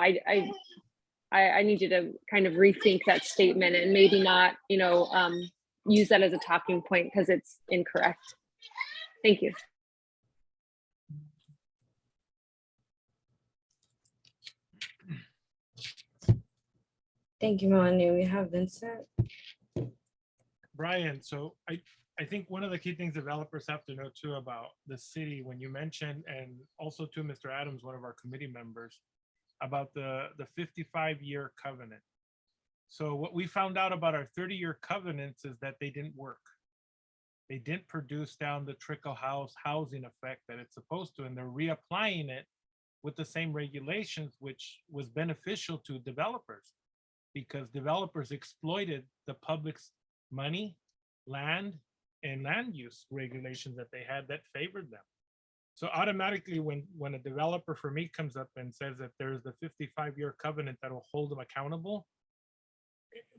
I need you to kind of rethink that statement and maybe not, use that as a talking point, because it's incorrect. Thank you. Thank you, Melanie. We have Vincent. Brian, so I think one of the key things developers have to know too about the city, when you mentioned, and also to Mr. Adams, one of our committee members, about the 55-year covenant. So what we found out about our 30-year covenants is that they didn't work. They didn't produce down the trickle housing effect that it's supposed to, and they're reapplying it with the same regulations, which was beneficial to developers, because developers exploited the public's money, land and land use regulations that they had that favored them. So automatically when a developer for me comes up and says that there's the 55-year covenant that will hold them accountable,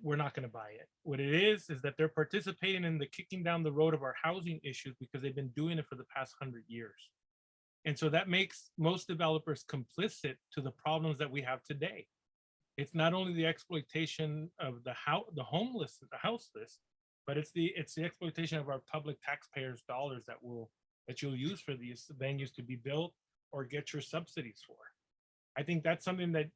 we're not going to buy it. What it is that they're participating in the kicking down the road of our housing issues because they've been doing it for the past 100 years. And so that makes most developers complicit to the problems that we have today. It's not only the exploitation of the homeless, the houseless, but it's the exploitation of our public taxpayers' dollars that you'll use for these venues to be built or get your subsidies for. I think that's something that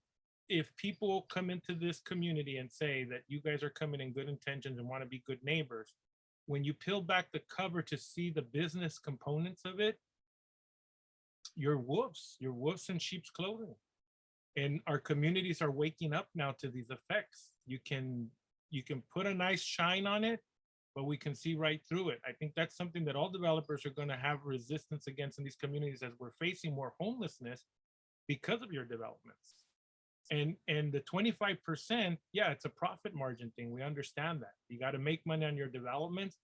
if people come into this community and say that you guys are coming in good intentions and want to be good neighbors, when you peel back the cover to see the business components of it, you're wolves in sheep's clothing. And our communities are waking up now to these effects. You can put a nice shine on it, but we can see right through it. I think that's something that all developers are going to have resistance against in these communities as we're facing more homelessness because of your developments. And the 25%, yeah, it's a profit margin thing. We understand that. You got to make money on your developments,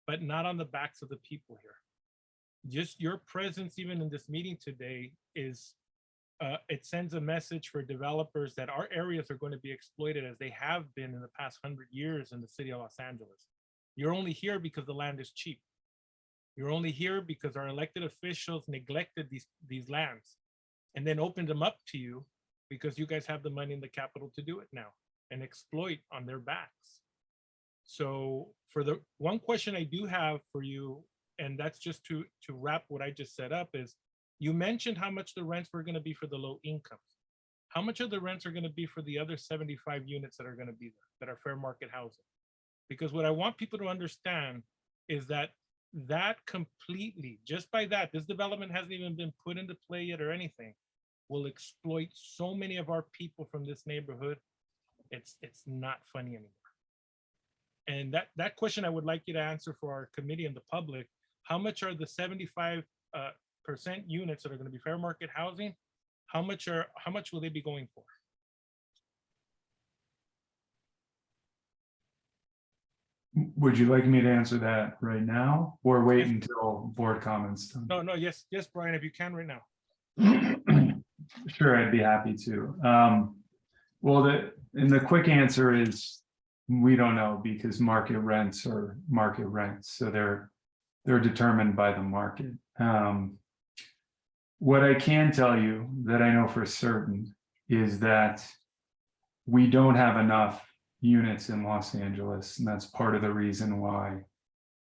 but not on the backs of the people here. Just your presence, even in this meeting today, is it sends a message for developers that our areas are going to be exploited as they have been in the past 100 years in the city of Los Angeles. You're only here because the land is cheap. You're only here because our elected officials neglected these lands and then opened them up to you because you guys have the money in the capital to do it now and exploit on their backs. So for the one question I do have for you, and that's just to wrap what I just set up, is you mentioned how much the rents were going to be for the low incomes. How much of the rents are going to be for the other 75 units that are going to be there, that are fair market housing? Because what I want people to understand is that completely, just by that, this development hasn't even been put into play yet or anything, will exploit so many of our people from this neighborhood. It's not funny anymore. And that question I would like you to answer for our committee and the public. How much are the 75% units that are going to be fair market housing? How much will they be going for? Would you like me to answer that right now or wait until board comments? No, yes, Brian, if you can right now. Sure, I'd be happy to. Well, the quick answer is we don't know, because market rents are market rents, so they're determined by the market. What I can tell you that I know for certain is that we don't have enough units in Los Angeles, and that's part of the reason why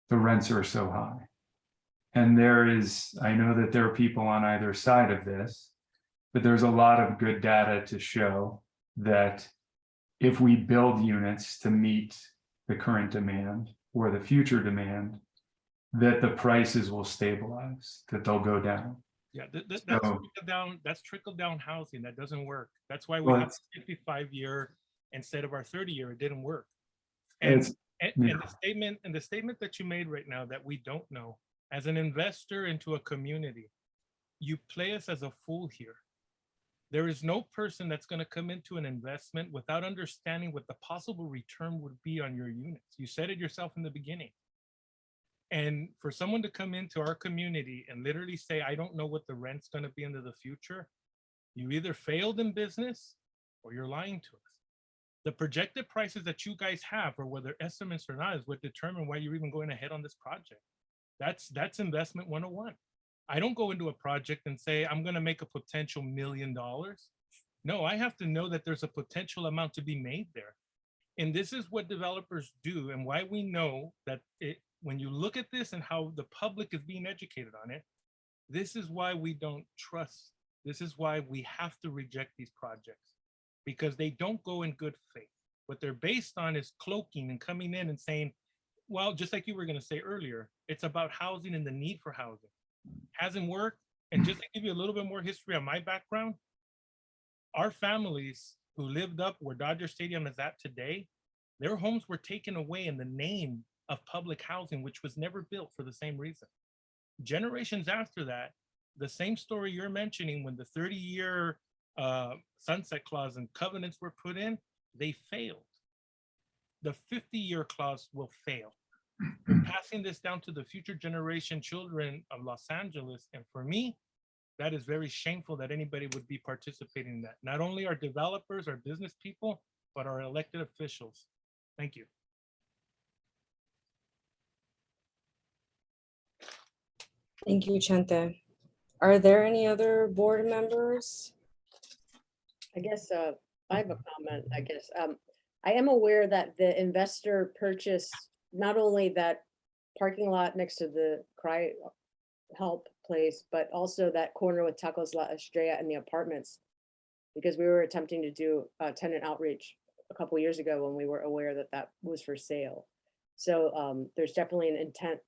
the rents are so high. And I know that there are people on either side of this, but there's a lot of good data to show that if we build units to meet the current demand or the future demand, that the prices will stabilize, that they'll go down. Yeah, that's trickle down housing. That doesn't work. That's why we have a 55-year instead of our 30-year. It didn't work. And the statement that you made right now, that we don't know, as an investor into a community, you play us as a fool here. There is no person that's going to come into an investment without understanding what the possible return would be on your units. You said it yourself in the beginning. And for someone to come into our community and literally say, I don't know what the rent's going to be into the future, you either failed in business or you're lying to us. The projected prices that you guys have, or whether estimates or not, is what determine why you're even going ahead on this project. That's investment 101. I don't go into a project and say, I'm going to make a potential $1 million. No, I have to know that there's a potential amount to be made there. And this is what developers do, and why we know that when you look at this and how the public is being educated on it, this is why we don't trust. This is why we have to reject these projects, because they don't go in good faith. What they're based on is cloaking and coming in and saying, well, just like you were going to say earlier, it's about housing and the need for housing. Hasn't worked. And just to give you a little bit more history on my background, our families who lived up where Dodger Stadium is at today, their homes were taken away in the name of public housing, which was never built for the same reason. Generations after that, the same story you're mentioning, when the 30-year sunset clause and covenants were put in, they failed. The 50-year clause will fail. We're passing this down to the future generation children of Los Angeles. And for me, that is very shameful that anybody would be participating in that. Not only our developers, our business people, but our elected officials. Thank you. Thank you, Chente. Are there any other board members? I guess I have a comment, I guess. I am aware that the investor purchased not only that parking lot next to the Cry Help place, but also that corner with Tacos La Estrella and the apartments, because we were attempting to do tenant outreach a couple years ago when we were aware that that was for sale. So there's definitely an intent.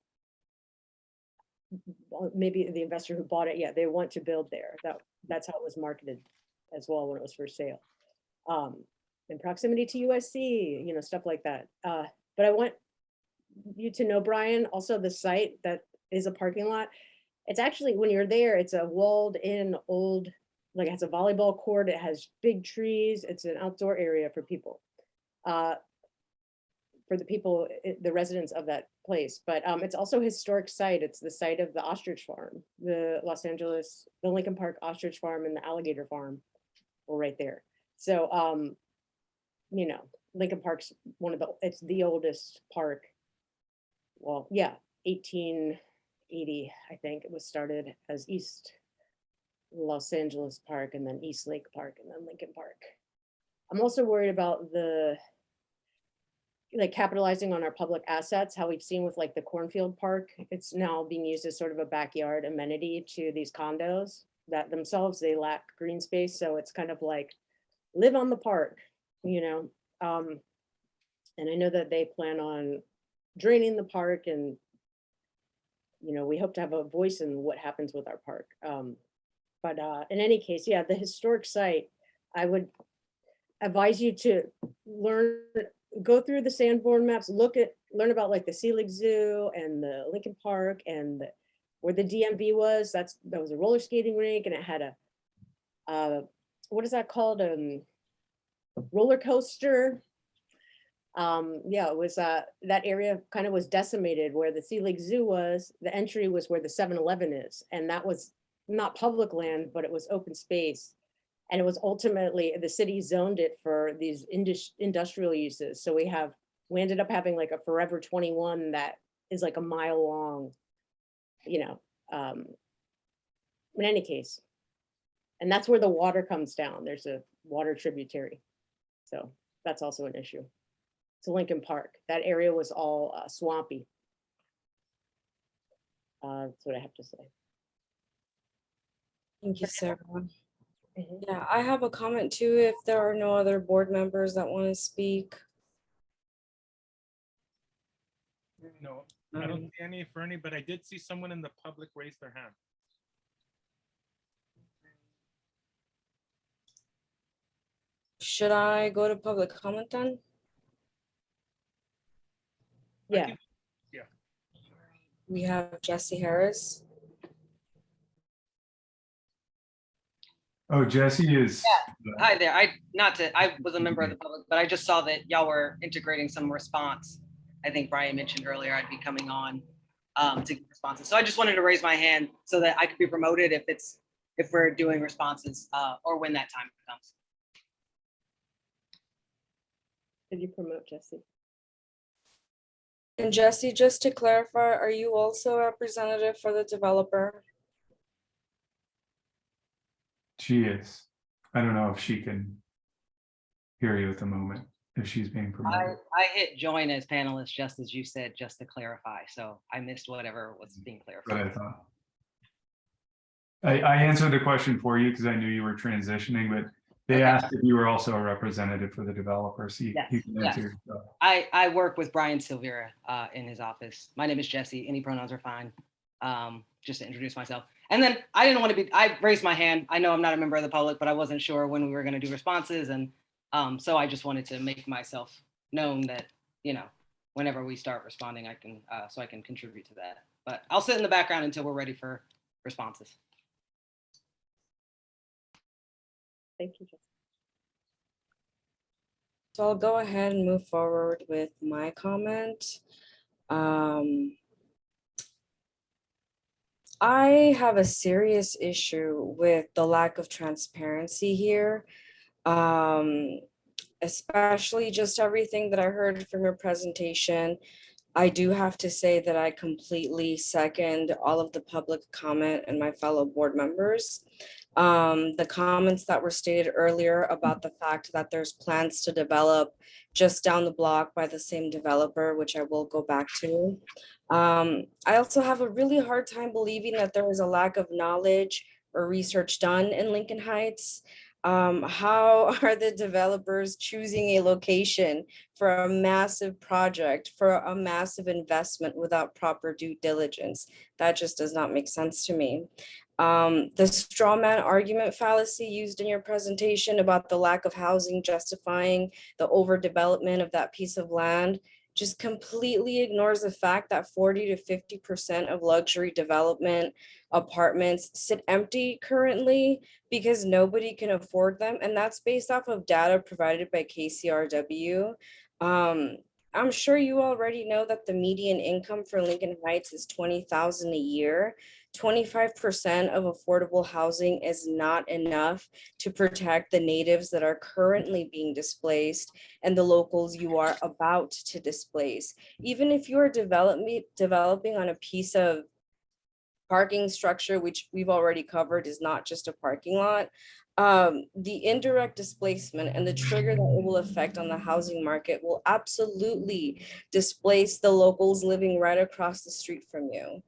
Maybe the investor who bought it, yeah, they want to build there. That's how it was marketed as well when it was for sale. In proximity to USC, you know, stuff like that. But I want you to know, Brian, also the site that is a parking lot. It's actually, when you're there, it's a walled in old, like it has a volleyball court. It has big trees. It's an outdoor area for people. For the people, the residents of that place, but it's also a historic site. It's the site of the ostrich farm, the Lincoln Park ostrich farm and the alligator farm were right there. So, you know, Lincoln Park's it's the oldest park. Well, yeah, 1880, I think it was started as East Los Angeles Park and then East Lake Park and then Lincoln Park. I'm also worried about like capitalizing on our public assets, how we've seen with like the Cornfield Park. It's now being used as sort of a backyard amenity to these condos that themselves, they lack green space. So it's kind of like live on the park, you know? And I know that they plan on draining the park and, you know, we hope to have a voice in what happens with our park. But in any case, yeah, the historic site, I would advise you to go through the Sanborn maps, learn about like the Selig Zoo and the Lincoln Park and where the DMV was. That was a roller skating rink, and it had a what is that called? Roller coaster. Yeah, it was that area kind of was decimated where the Selig Zoo was. The entry was where the 7-Eleven is, and that was not public land, but it was open space. And it was ultimately, the city zoned it for these industrial uses. So we ended up having like a Forever 21 that is like a mile long, you know, in any case. And that's where the water comes down. There's a water tributary. So that's also an issue. So Lincoln Park, that area was all swampy. That's what I have to say. Thank you, Sarah. Yeah, I have a comment too, if there are no other board members that want to speak. No, I don't see any for any, but I did see someone in the public raise their hand. Should I go to public comment then? Yeah. Yeah. We have Jesse Harris. Oh, Jesse is. Hi there. I was a member of the public, but I just saw that y'all were integrating some response. I think Brian mentioned earlier I'd be coming on to give responses. So I just wanted to raise my hand so that I could be promoted if we're doing responses or when that time comes. Did you promote Jesse? And Jesse, just to clarify, are you also a representative for the developer? She is. I don't know if she can hear you at the moment, if she's being promoted. I hit join as panelist just as you said, just to clarify. So I missed whatever was being clarified. What I thought. I answered the question for you because I knew you were transitioning, but they asked if you were also a representative for the developer. So you can answer yourself. I work with Brian Silveira in his office. My name is Jesse. Any pronouns are fine. Just to introduce myself. And then I raised my hand. I know I'm not a member of the public, but I wasn't sure when we were going to do responses. And so I just wanted to make myself known that, you know, whenever we start responding, I can contribute to that. But I'll sit in the background until we're ready for responses. Thank you, Jesse. So I'll go ahead and move forward with my comment. I have a serious issue with the lack of transparency here. Especially just everything that I heard from your presentation. I do have to say that I completely second all of the public comment and my fellow board members. The comments that were stated earlier about the fact that there's plans to develop just down the block by the same developer, which I will go back to. I also have a really hard time believing that there was a lack of knowledge or research done in Lincoln Heights. How are the developers choosing a location for a massive project, for a massive investment without proper due diligence? That just does not make sense to me. The straw man argument fallacy used in your presentation about the lack of housing justifying the overdevelopment of that piece of land just completely ignores the fact that 40 to 50% of luxury development apartments sit empty currently because nobody can afford them. And that's based off of data provided by KCRW. I'm sure you already know that the median income for Lincoln Heights is $20,000 a year. 25% of affordable housing is not enough to protect the natives that are currently being displaced and the locals you are about to displace. Even if you are developing on a piece of parking structure, which we've already covered is not just a parking lot, the indirect displacement and the trigger that it will affect on the housing market will absolutely displace the locals living right across the street from you.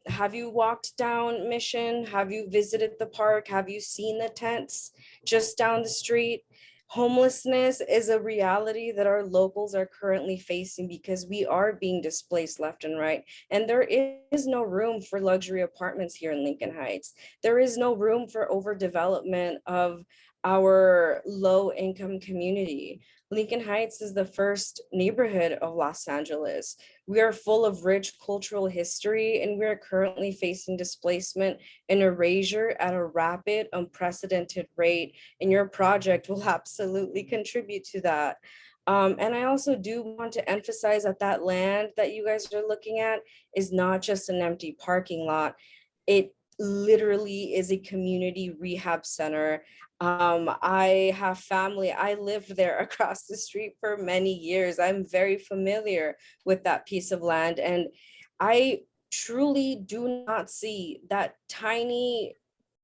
Have you walked down Mission? Have you visited the park? Have you seen the tents just down the street? Homelessness is a reality that our locals are currently facing because we are being displaced left and right. And there is no room for luxury apartments here in Lincoln Heights. There is no room for overdevelopment of our low income community. Lincoln Heights is the first neighborhood of Los Angeles. We are full of rich cultural history, and we are currently facing displacement and erasure at a rapid, unprecedented rate. And your project will absolutely contribute to that. And I also do want to emphasize that that land that you guys are looking at is not just an empty parking lot. It literally is a community rehab center. I have family, I lived there across the street for many years. I'm very familiar with that piece of land. And I truly do not see that tiny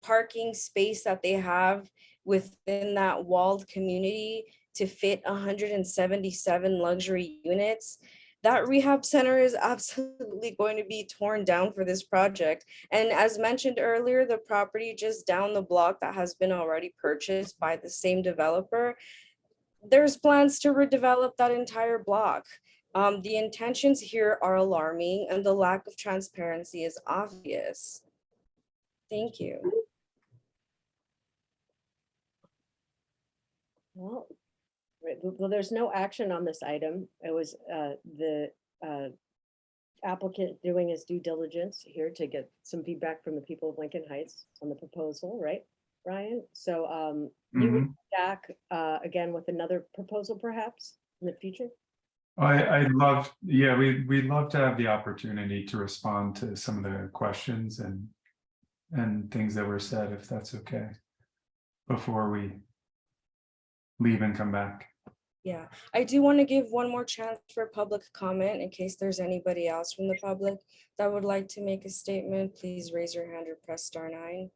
parking space that they have within that walled community to fit 177 luxury units. That rehab center is absolutely going to be torn down for this project. And as mentioned earlier, the property just down the block that has been already purchased by the same developer, there's plans to redevelop that entire block. The intentions here are alarming and the lack of transparency is obvious. Thank you. Well, there's no action on this item. It was the applicant doing his due diligence here to get some feedback from the people of Lincoln Heights on the proposal, right, Brian? So you would back again with another proposal perhaps in the future? I'd love, yeah, we'd love to have the opportunity to respond to some of the questions and things that were said, if that's okay, before we leave and come back. Yeah, I do want to give one more chance for public comment in case there's anybody else from the public that would like to make a statement. Please raise your hand or press star 9.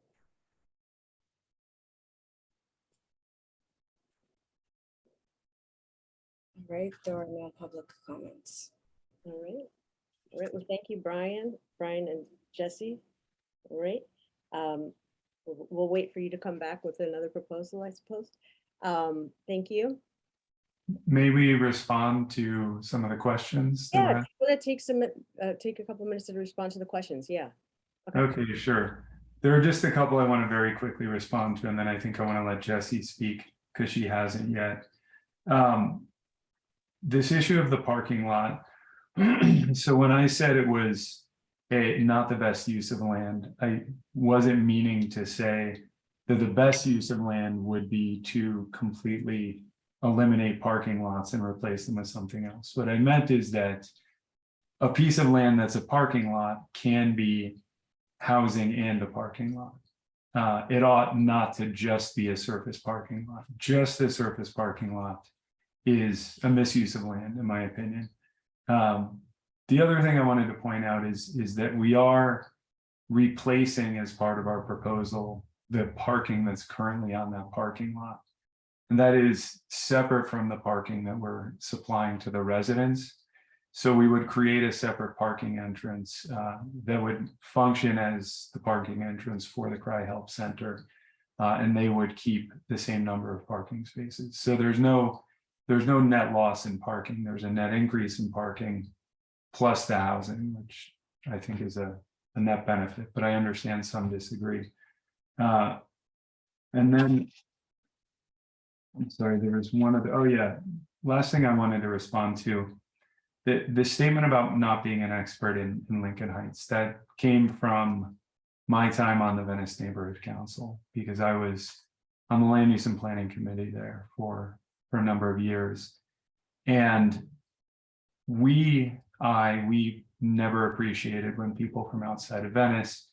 All right, there are no public comments. All right. All right, well, thank you, Brian and Jesse. All right. We'll wait for you to come back with another proposal, I suppose. Thank you. May we respond to some of the questions? Yeah, that takes take a couple minutes to respond to the questions. Yeah. Okay, sure. There are just a couple I want to very quickly respond to, and then I think I want to let Jessie speak because she hasn't yet. This issue of the parking lot. So when I said it was not the best use of land, I wasn't meaning to say that the best use of land would be to completely eliminate parking lots and replace them with something else. What I meant is that a piece of land that's a parking lot can be housing and a parking lot. It ought not to just be a surface parking lot. Just a surface parking lot is a misuse of land, in my opinion. The other thing I wanted to point out is that we are replacing, as part of our proposal, the parking that's currently on that parking lot. And that is separate from the parking that we're supplying to the residents. So we would create a separate parking entrance that would function as the parking entrance for the Cry Help Center. And they would keep the same number of parking spaces. So there's no net loss in parking. There's a net increase in parking plus the housing, which I think is a net benefit, but I understand some disagree. And then, I'm sorry, there was one other, oh yeah, last thing I wanted to respond to, the statement about not being an expert in Lincoln Heights, that came from my time on the Venice Neighborhood Council, because I was on the Land Use and Planning Committee there for a number of years. And we never appreciated when people from outside of Venice,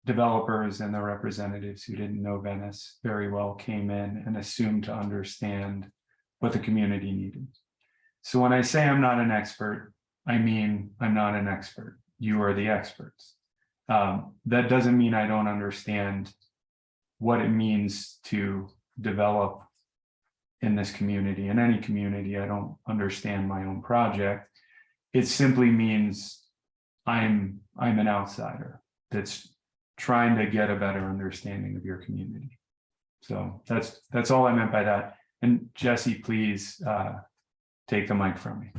developers and their representatives who didn't know Venice very well, came in and assumed to understand what the community needed. So when I say I'm not an expert, I mean I'm not an expert. You are the experts. That doesn't mean I don't understand what it means to develop in this community, in any community. I don't understand my own project. It simply means I'm an outsider that's trying to get a better understanding of your community. So that's all I meant by that. And Jesse, please take the mic from me.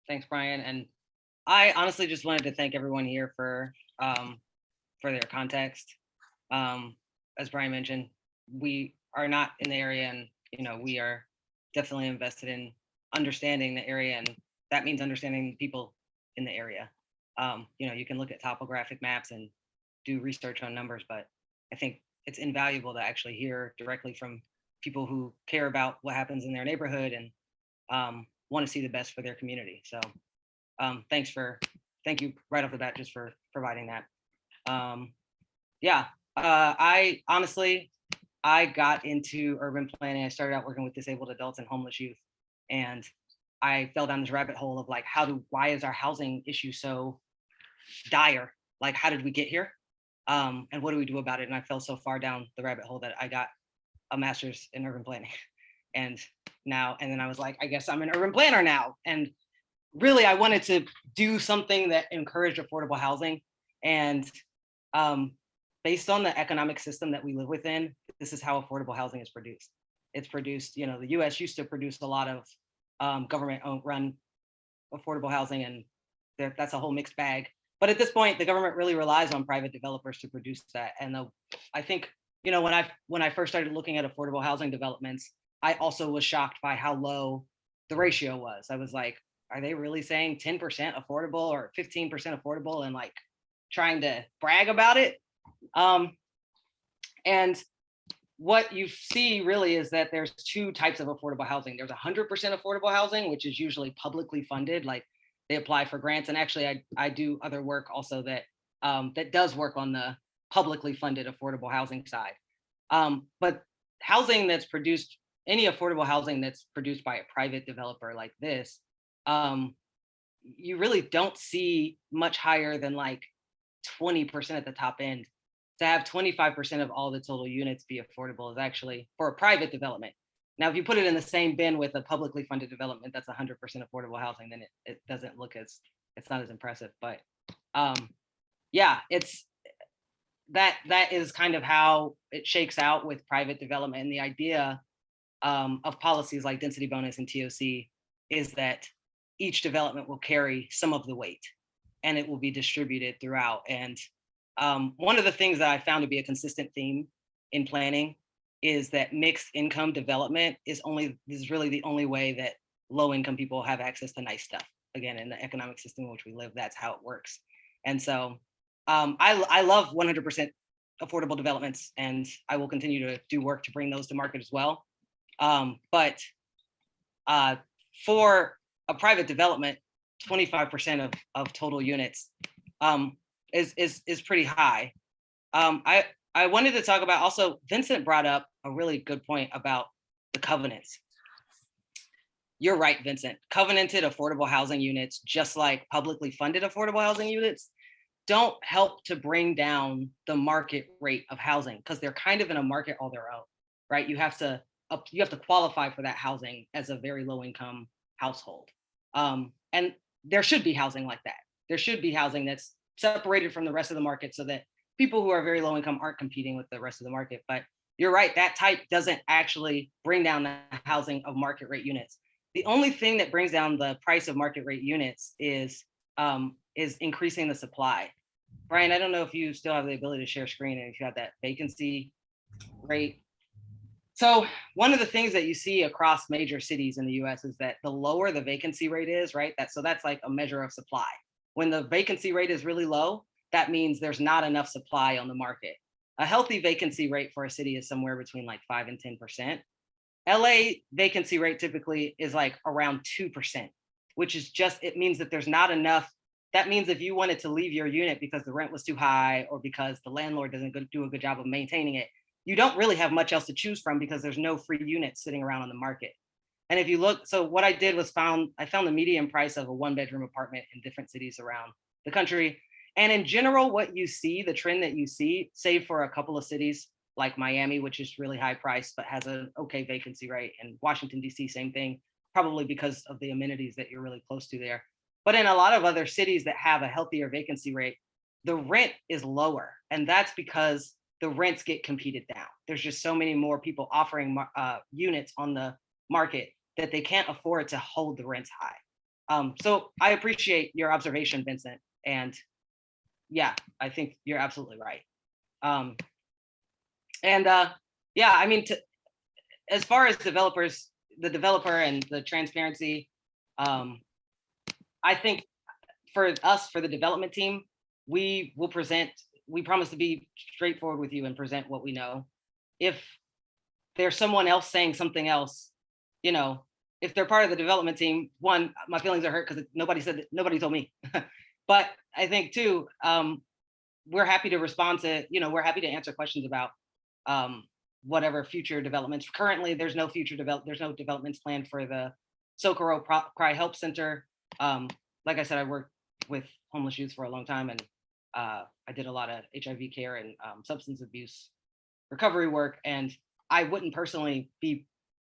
Thanks, Brian. And I honestly just wanted to thank everyone here for their context. As Brian mentioned, we are not in the area, and we are definitely invested in understanding the area, and that means understanding people in the area. You can look at topographic maps and do research on numbers, but I think it's invaluable to actually hear directly from people who care about what happens in their neighborhood and want to see the best for their community. So thank you right off the bat just for providing that. I got into urban planning. I started out working with disabled adults and homeless youth, and I fell down this rabbit hole of like, why is our housing issue so dire? Like, how did we get here? And what do we do about it? And I fell so far down the rabbit hole that I got a master's in urban planning. And then I was like, I guess I'm an urban planner now. And really, I wanted to do something that encouraged affordable housing. And based on the economic system that we live within, this is how affordable housing is produced. It's produced, the US used to produce a lot of government-run affordable housing, and that's a whole mixed bag. But at this point, the government really relies on private developers to produce that. And I think, when I first started looking at affordable housing developments, I also was shocked by how low the ratio was. I was like, are they really saying 10% affordable or 15% affordable and like trying to brag about it? And what you see really is that there's two types of affordable housing. There's 100% affordable housing, which is usually publicly funded, like they apply for grants. And actually, I do other work also that does work on the publicly funded affordable housing side. But housing that's produced, any affordable housing that's produced by a private developer like this, you really don't see much higher than like 20% at the top end. To have 25% of all the total units be affordable is actually for a private development. Now, if you put it in the same bin with a publicly funded development that's 100% affordable housing, then it doesn't look it's not as impressive. But that is kind of how it shakes out with private development. And the idea of policies like density bonus and TOC is that each development will carry some of the weight and it will be distributed throughout. And one of the things that I found to be a consistent theme in planning is that mixed income development is really the only way that low income people have access to nice stuff. Again, in the economic system in which we live, that's how it works. And so I love 100% affordable developments, and I will continue to do work to bring those to market as well. But For a private development, 25% of total units is pretty high. I wanted to talk about also, Vincent brought up a really good point about the covenants. You're right, Vincent. Covenanted affordable housing units, just like publicly funded affordable housing units, don't help to bring down the market rate of housing because they're kind of in a market all their own, right? You have to qualify for that housing as a very low income household. And there should be housing like that. There should be housing that's separated from the rest of the market so that people who are very low income aren't competing with the rest of the market. But you're right, that type doesn't actually bring down the housing of market rate units. The only thing that brings down the price of market rate units is increasing the supply. Brian, I don't know if you still have the ability to share screen and if you have that vacancy rate. So one of the things that you see across major cities in the US is that the lower the vacancy rate is, right? So that's like a measure of supply. When the vacancy rate is really low, that means there's not enough supply on the market. A healthy vacancy rate for a city is somewhere between like 5 and 10%. LA vacancy rate typically is like around 2%, which is just, it means that there's not enough. That means if you wanted to leave your unit because the rent was too high or because the landlord doesn't do a good job of maintaining it, you don't really have much else to choose from because there's no free units sitting around on the market. And if you look, so what I did was I found the median price of a 1-bedroom apartment in different cities around the country. And in general, what you see, the trend that you see, save for a couple of cities like Miami, which is really high priced, but has an okay vacancy rate, and Washington, DC, same thing, probably because of the amenities that you're really close to there. But in a lot of other cities that have a healthier vacancy rate, the rent is lower. And that's because the rents get competed down. There's just so many more people offering units on the market that they can't afford to hold the rents high. So I appreciate your observation, Vincent. And yeah, I think you're absolutely right. Yeah, I mean, as far as developers, the developer and the transparency, I think for us, for the development team, we promise to be straightforward with you and present what we know. If there's someone else saying something else, you know, if they're part of the development team, one, my feelings are hurt because nobody told me. But I think two, we're happy to respond to, we're happy to answer questions about whatever future developments. Currently, there's no developments planned for the Socorro Cry Help Center. Like I said, I worked with homeless youth for a long time, and I did a lot of HIV care and substance abuse recovery work. And I wouldn't personally be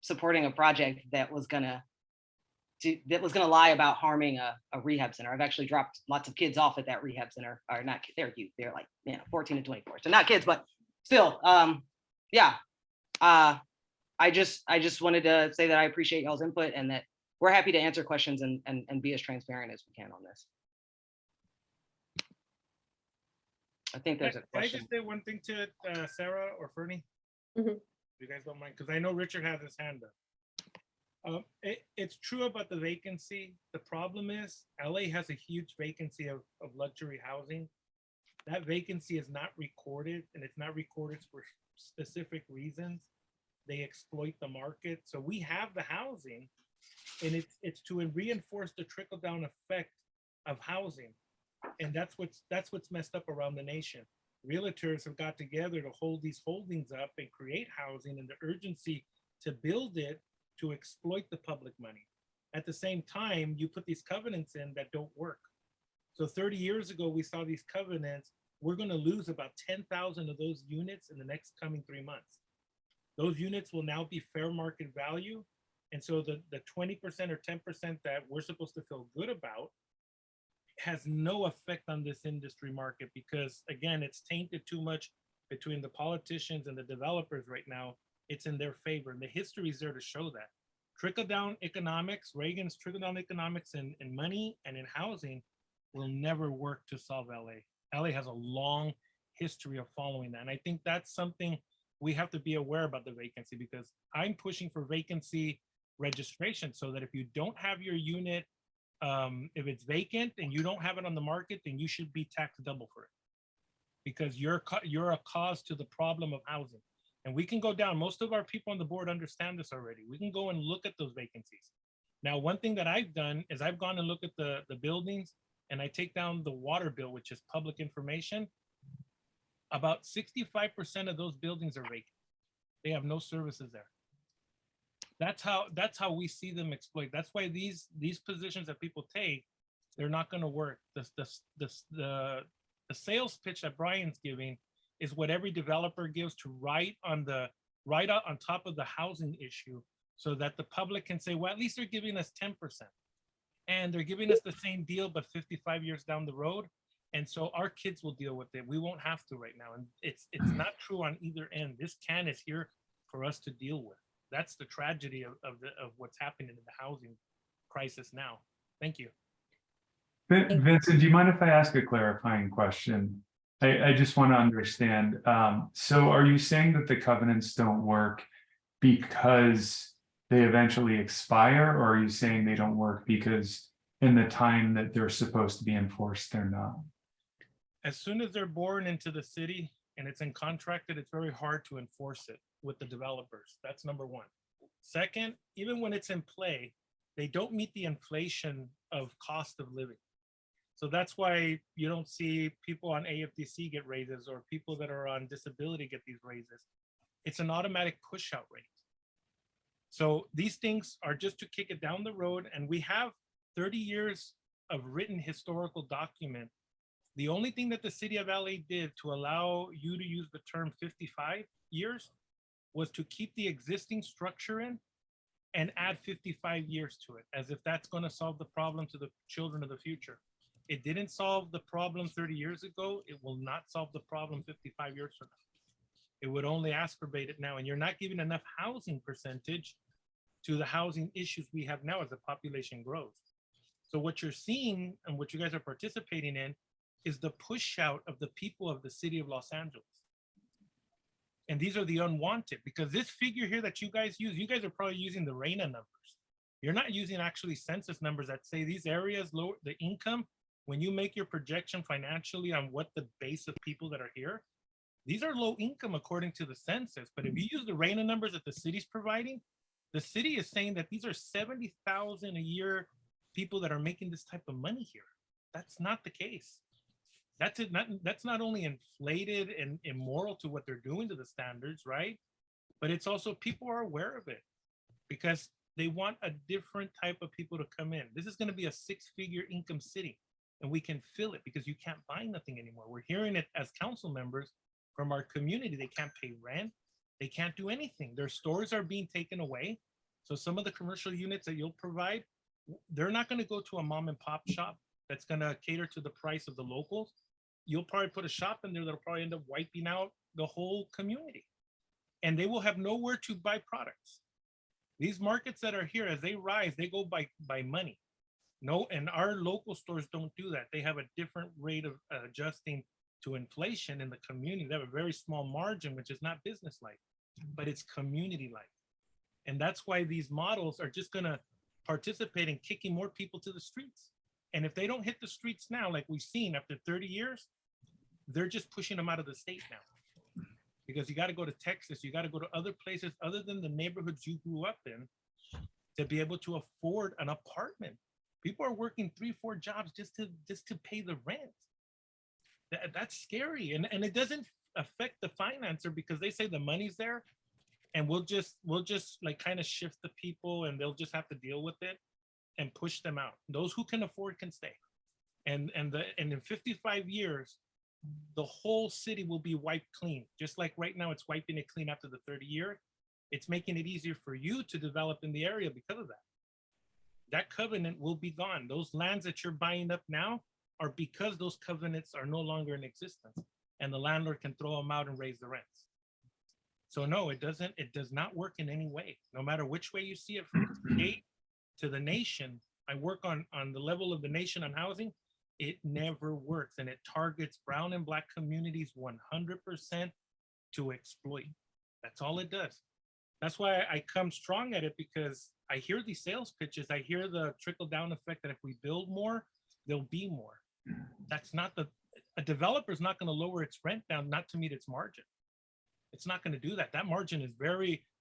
supporting a project that was gonna lie about harming a rehab center. I've actually dropped lots of kids off at that rehab center, or not, they're youth, they're like 14 to 24, so not kids, but still, yeah. I just wanted to say that I appreciate y'all's input and that we're happy to answer questions and be as transparent as we can on this. I think there's a question. Can I just say one thing to Sarah or Fernie? Mm-hmm. If you guys don't mind, because I know Richard has his hand up. It's true about the vacancy. The problem is LA has a huge vacancy of luxury housing. That vacancy is not recorded, and it's not recorded for specific reasons. They exploit the market. So we have the housing, and it's to reinforce the trickle-down effect of housing. And that's what's messed up around the nation. Realtors have got together to hold these holdings up and create housing, and the urgency to build it to exploit the public money. At the same time, you put these covenants in that don't work. So 30 years ago, we saw these covenants. We're going to lose about 10,000 of those units in the next coming 3 months. Those units will now be fair market value. And so the 20% or 10% that we're supposed to feel good about has no effect on this industry market, because again, it's tainted too much between the politicians and the developers right now. It's in their favor, and the history is there to show that. Trickle-down economics, Reagan's trickle-down economics in money and in housing will never work to solve LA. LA has a long history of following that. And I think that's something we have to be aware about, the vacancy, because I'm pushing for vacancy registration so that if you don't have your unit, if it's vacant and you don't have it on the market, then you should be taxed double for it, because you're a cause to the problem of housing. And we can go down, most of our people on the board understand this already. We can go and look at those vacancies. Now, one thing that I've done is I've gone and looked at the buildings and I take down the water bill, which is public information. About 65% of those buildings are vacant. They have no services there. That's how we see them exploit. That's why these positions that people take, they're not going to work. The sales pitch that Brian's giving is what every developer gives to write on top of the housing issue, so that the public can say, well, at least they're giving us 10%, and they're giving us the same deal, but 55 years down the road. And so our kids will deal with it. We won't have to right now. And it's not true on either end. This can is here for us to deal with. That's the tragedy of what's happening in the housing crisis now. Thank you. Vincent, do you mind if I ask a clarifying question? I just want to understand. So are you saying that the covenants don't work because they eventually expire, or are you saying they don't work because in the time that they're supposed to be enforced, they're not? As soon as they're born into the city and it's in contracted, it's very hard to enforce it with the developers. That's number one. Second, even when it's in play, they don't meet the inflation of cost of living. So that's why you don't see people on AFDC get raises, or people that are on disability get these raises. It's an automatic push out rate. So these things are just to kick it down the road. And we have 30 years of written historical document. The only thing that the city of LA did to allow you to use the term 55 years was to keep the existing structure in and add 55 years to it, as if that's going to solve the problem to the children of the future. It didn't solve the problem 30 years ago. It will not solve the problem 55 years from now. It would only exacerbate it now. And you're not giving enough housing percentage to the housing issues we have now as the population grows. So what you're seeing and what you guys are participating in is the push out of the people of the city of Los Angeles. And these are the unwanted, because this figure here that you guys use, you guys are probably using the RENA numbers. You're not using actually census numbers that say these areas lower the income. When you make your projection financially on what the base of people that are here, these are low income according to the census. But if you use the RENA numbers that the city's providing, the city is saying that these are 70,000 a year people that are making this type of money here. That's not the case. That's it. That's not only inflated and immoral to what they're doing to the standards, right? But it's also people are aware of it because they want a different type of people to come in. This is going to be a 6-figure income city, and we can feel it because you can't buy nothing anymore. We're hearing it as council members from our community. They can't pay rent. They can't do anything. Their stores are being taken away. So some of the commercial units that you'll provide, they're not going to go to a mom and pop shop that's going to cater to the price of the locals. You'll probably put a shop in there that'll probably end up wiping out the whole community, and they will have nowhere to buy products. These markets that are here, as they rise, they go by money. No, and our local stores don't do that. They have a different rate of adjusting to inflation in the community. They have a very small margin, which is not business-like, but it's community-like. And that's why these models are just going to participate in kicking more people to the streets. And if they don't hit the streets now, like we've seen after 30 years, they're just pushing them out of the state now. Because you got to go to Texas, you got to go to other places other than the neighborhoods you grew up in to be able to afford an apartment. People are working 3-4 jobs just to pay the rent. That's scary. And it doesn't affect the financer because they say the money's there and we'll just like kind of shift the people and they'll just have to deal with it and push them out. Those who can afford can stay. And in 55 years, the whole city will be wiped clean. Just like right now, it's wiping it clean after the 30 years. It's making it easier for you to develop in the area because of that. That covenant will be gone. Those lands that you're buying up now are because those covenants are no longer in existence and the landlord can throw them out and raise the rents. So no, it does not work in any way, no matter which way you see it, from the state to the nation. I work on the level of the nation on housing. It never works, and it targets brown and black communities 100% to exploit. That's all it does. That's why I come strong at it, because I hear these sales pitches. I hear the trickle down effect that if we build more, there'll be more. That's not a developer's not going to lower its rent down not to meet its margin. It's not going to do that. That margin is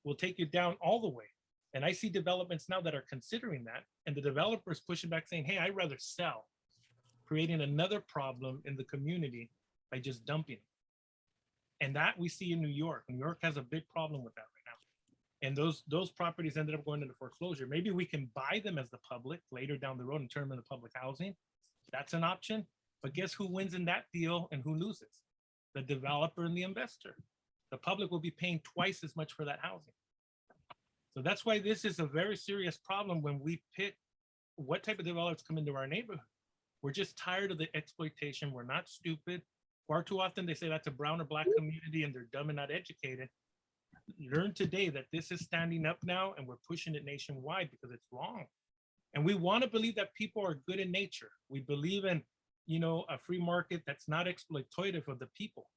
will take you down all the way. And I see developments now that are considering that, and the developers pushing back saying, hey, I'd rather sell, creating another problem in the community by just dumping it. And that we see in New York. New York has a big problem with that right now. And those properties ended up going into foreclosure. Maybe we can buy them as the public later down the road and turn them into public housing. That's an option. But guess who wins in that deal and who loses? The developer and the investor. The public will be paying twice as much for that housing. So that's why this is a very serious problem when we pick what type of developers come into our neighborhood. We're just tired of the exploitation. We're not stupid. Far too often they say that's a brown or black community and they're dumb and not educated. Learn today that this is standing up now and we're pushing it nationwide because it's wrong. And we want to believe that people are good in nature. We believe in, a free market that's not exploitative of the people.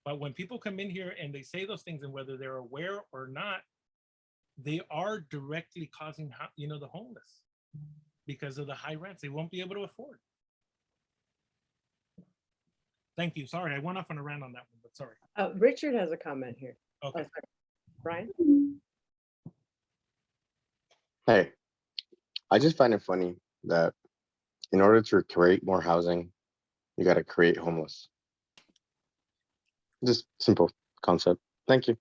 But when people come in here and they say those things, and whether they're aware or not, they are directly causing, the homeless because of the high rents they won't be able to afford. Thank you. Sorry, I went off on a rant on that one, but sorry. Richard has a comment here. Okay. Brian? Hey, I just find it funny that in order to create more housing, you got to create homeless. Just simple concept. Thank you.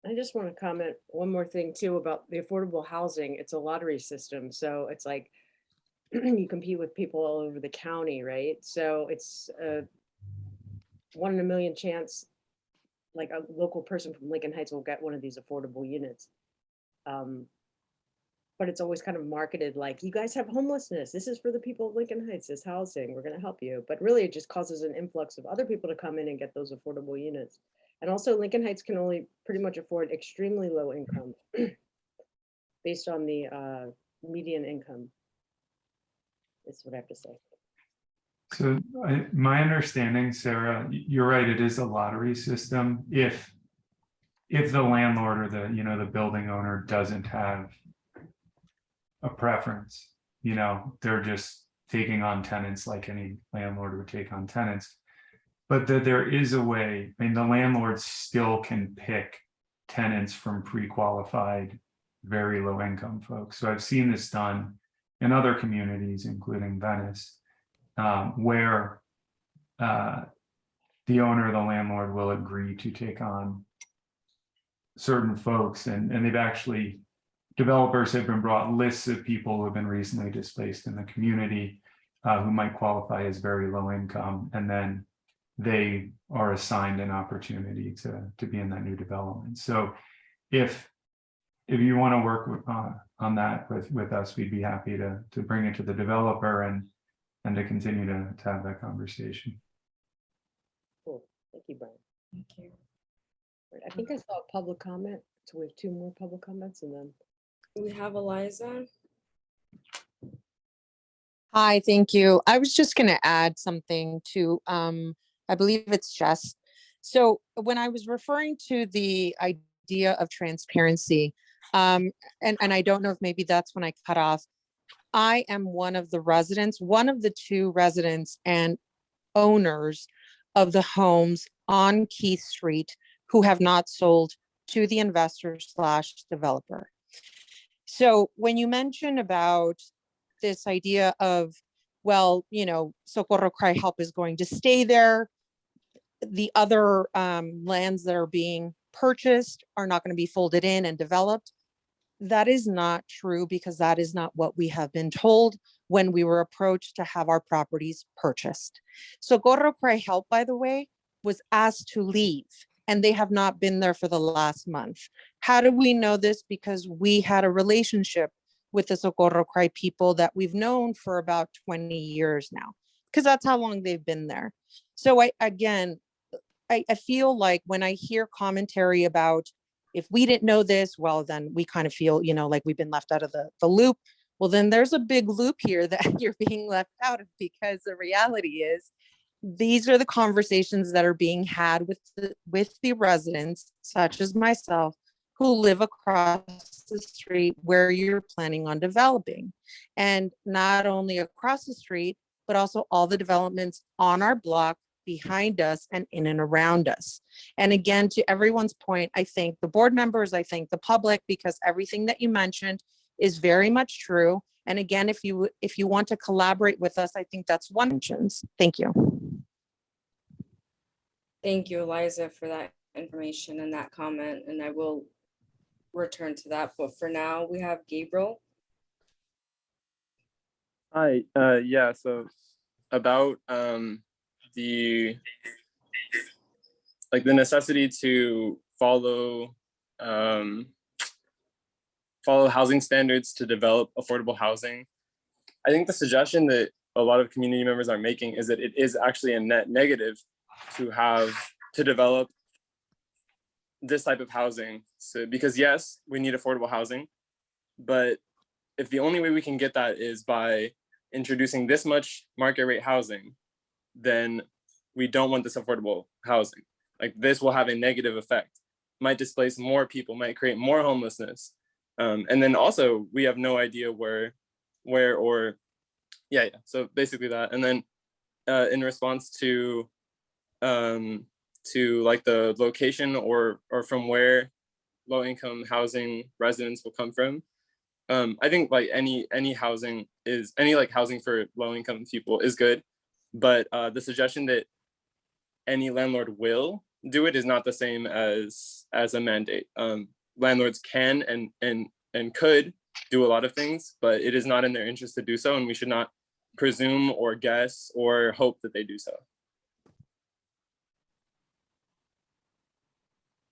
I just want to comment one more thing too about the affordable housing. It's a lottery system. So it's like you compete with people all over the county, right? So it's a 1 in a million chance, like a local person from Lincoln Heights will get one of these affordable units. But it's always kind of marketed like, you guys have homelessness. This is for the people of Lincoln Heights, this housing, we're going to help you. But really it just causes an influx of other people to come in and get those affordable units. And also Lincoln Heights can only pretty much afford extremely low income based on the median income. That's what I have to say. So my understanding, Sarah, you're right, it is a lottery system. If the landlord or the building owner doesn't have a preference, they're just taking on tenants like any landlord would take on tenants. But there is a way, the landlord still can pick tenants from pre-qualified, very low income folks. So I've seen this done in other communities, including Venice, where the owner or the landlord will agree to take on certain folks, and they've actually, developers have been brought lists of people who have been recently displaced in the community who might qualify as very low income, and then they are assigned an opportunity to be in that new development. So if you want to work on that with us, we'd be happy to bring it to the developer and to continue to have that conversation. Cool. Thank you, Brian. Thank you. Right, I think I saw a public comment. So we have 2 more public comments and then. We have Eliza. Hi, thank you. I was just going to add something to, I believe it's Jess. So when I was referring to the idea of transparency, and I don't know if maybe that's when I cut off, I am one of the residents, one of the 2 residents and owners of the homes on Keith Street who have not sold to the investor/developer. So when you mention about this idea of, well, Socorro Cry Help is going to stay there, the other lands that are being purchased are not going to be folded in and developed. That is not true, because that is not what we have been told when we were approached to have our properties purchased. Socorro Cry Help, by the way, was asked to leave, and they have not been there for the last month. How do we know this? Because we had a relationship with the Socorro Cry people that we've known for about 20 years now, because that's how long they've been there. So I feel like when I hear commentary about, if we didn't know this, well, then we kind of feel, like we've been left out of the loop. Well, then there's a big loop here that you're being left out of, because the reality is these are the conversations that are being had with the residents, such as myself, who live across the street where you're planning on developing. And not only across the street, but also all the developments on our block behind us and in and around us. And again, to everyone's point, I thank the board members, I thank the public, because everything that you mentioned is very much true. And again, if you want to collaborate with us, I think that's one mentions. Thank you. Thank you, Eliza, for that information and that comment, and I will return to that. But for now, we have Gabriel. Hi, yeah, so about the necessity to follow housing standards to develop affordable housing. I think the suggestion that a lot of community members are making is that it is actually a net negative to develop this type of housing. So because yes, we need affordable housing, but if the only way we can get that is by introducing this much market rate housing, then we don't want this affordable housing. Like, this will have a negative effect, might displace more people, might create more homelessness. And then also we have no idea where or yeah. So basically that. And then in response to like the location or from where low income housing residents will come from. I think like any housing for low income people is good, but the suggestion that any landlord will do it is not the same as a mandate. Landlords can and could do a lot of things, but it is not in their interest to do so, and we should not presume or guess or hope that they do so.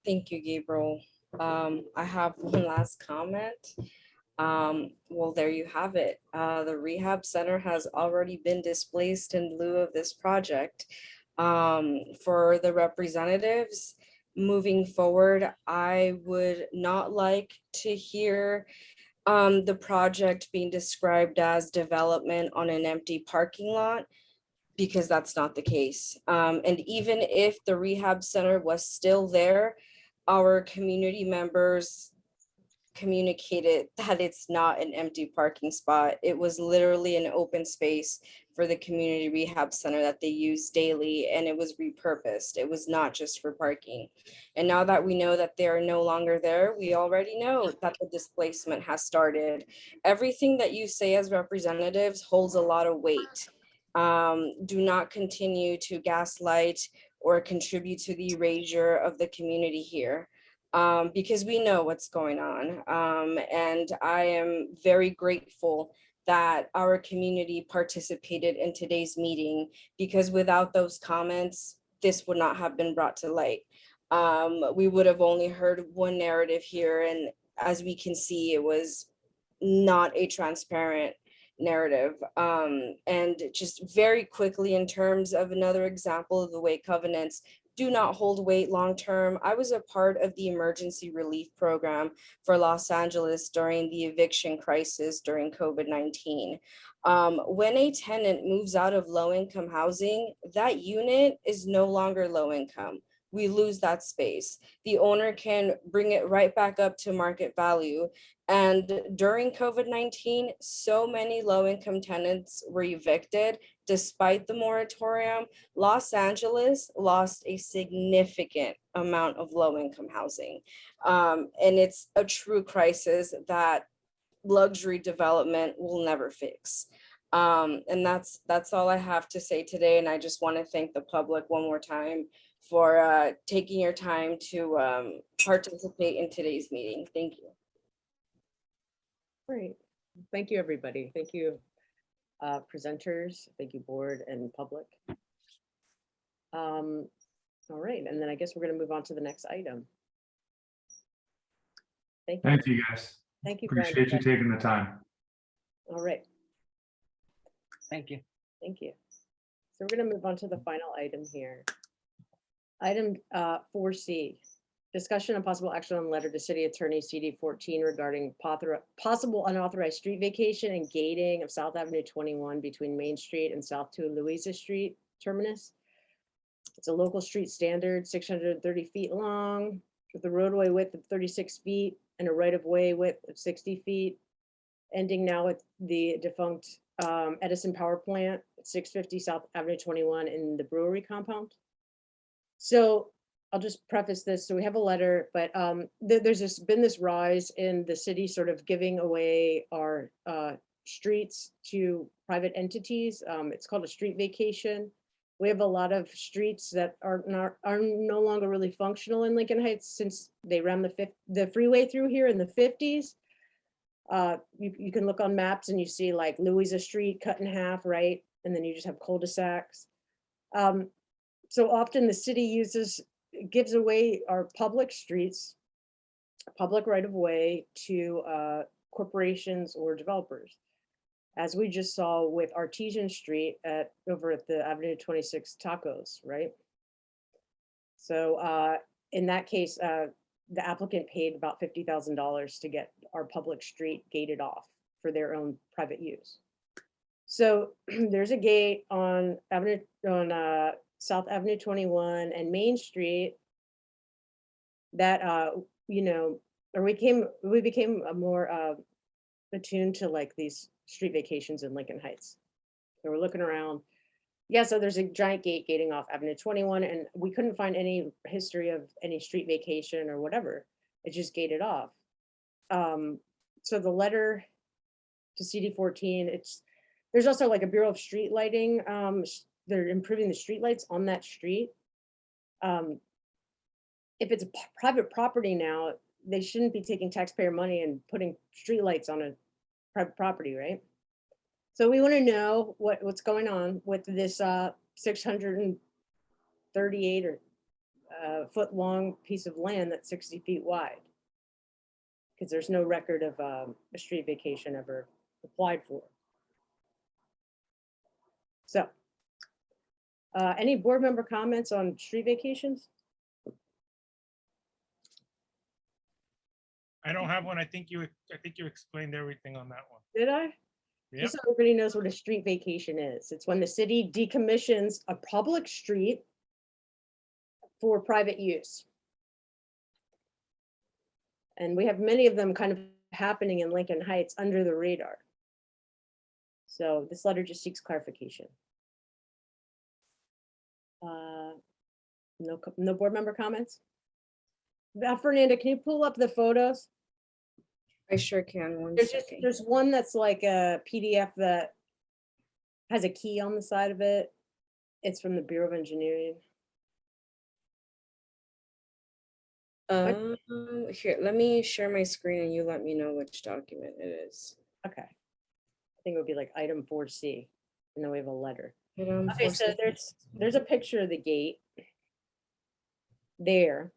Thank you, Gabriel. I have one last comment. Well, there you have it. The rehab center has already been displaced in lieu of this project. For the representatives moving forward, I would not like to hear the project being described as development on an empty parking lot, because that's not the case. And even if the rehab center was still there, our community members communicated that it's not an empty parking spot. It was literally an open space for the community rehab center that they use daily, and it was repurposed. It was not just for parking. And now that we know that they are no longer there, we already know that the displacement has started. Everything that you say as representatives holds a lot of weight. Do not continue to gaslight or contribute to the erasure of the community here. Because we know what's going on. And I am very grateful that our community participated in today's meeting, because without those comments, this would not have been brought to light. We would have only heard one narrative here, and as we can see, it was not a transparent narrative. And just very quickly, in terms of another example of the way covenants do not hold weight long-term, I was a part of the emergency relief program for Los Angeles during the eviction crisis during COVID-19. When a tenant moves out of low-income housing, that unit is no longer low-income. We lose that space. The owner can bring it right back up to market value. And during COVID-19, so many low-income tenants were evicted. Despite the moratorium, Los Angeles lost a significant amount of low-income housing. And it's a true crisis that luxury development will never fix. And that's all I have to say today. And I just want to thank the public one more time for taking your time to participate in today's meeting. Thank you. Great. Thank you, everybody. Thank you, presenters. Thank you, board and public. All right, and then I guess we're going to move on to the next item. Thank you. Thank you, guys. Thank you. Appreciate you taking the time. All right. Thank you. Thank you. So we're going to move on to the final item here. Item 4C, discussion and possible action on letter to City Attorney CD 14 regarding possible unauthorized street vacation and gating of South Avenue 21 between Main Street and South to Luisa Street terminus. It's a local street standard, 630 feet long, with a roadway width of 36 feet and a right-of-way width of 60 feet, ending now at the defunct Edison Power Plant, 650 South Avenue 21 in the Brewery compound. So I'll just preface this. So we have a letter, but there's been this rise in the city sort of giving away our streets to private entities. It's called a street vacation. We have a lot of streets that are no longer really functional in Lincoln Heights since they ran the freeway through here in the 50s. You can look on maps and you see like Luisa Street cut in half, right? And then you just have cul-de-sacs. So often the city gives away our public streets, public right of way to corporations or developers. As we just saw with Artesian Street over at the Avenue 26 Tacos, right? So in that case, the applicant paid about $50,000 to get our public street gated off for their own private use. So there's a gate on South Avenue 21 and Main Street that we became more attuned to like these street vacations in Lincoln Heights. So we're looking around. Yeah, so there's a giant gate gating off Avenue 21, and we couldn't find any history of any street vacation or whatever. It just gated off. So the letter to CD14, there's also like a Bureau of Street Lighting. They're improving the street lights on that street. If it's a private property now, they shouldn't be taking taxpayer money and putting street lights on a private property, right? So we want to know what's going on with this 638 foot long piece of land that's 60 feet wide, because there's no record of a street vacation ever applied for. So any board member comments on street vacations? I don't have one. I think you explained everything on that one. Did I? Yep. Just so everybody knows what a street vacation is. It's when the city decommissions a public street for private use. And we have many of them kind of happening in Lincoln Heights under the radar. So this letter just seeks clarification. No board member comments? Fernanda, can you pull up the photos? I sure can. One There's second. there's one that's like a PDF that has a key on the side of it. It's from the Bureau of Engineering. Here, let me share my screen and you let me know which document it is. Okay. I think it would be like item 4C, and then we have a letter. Item Okay, so 4C. there's a picture of the gate there.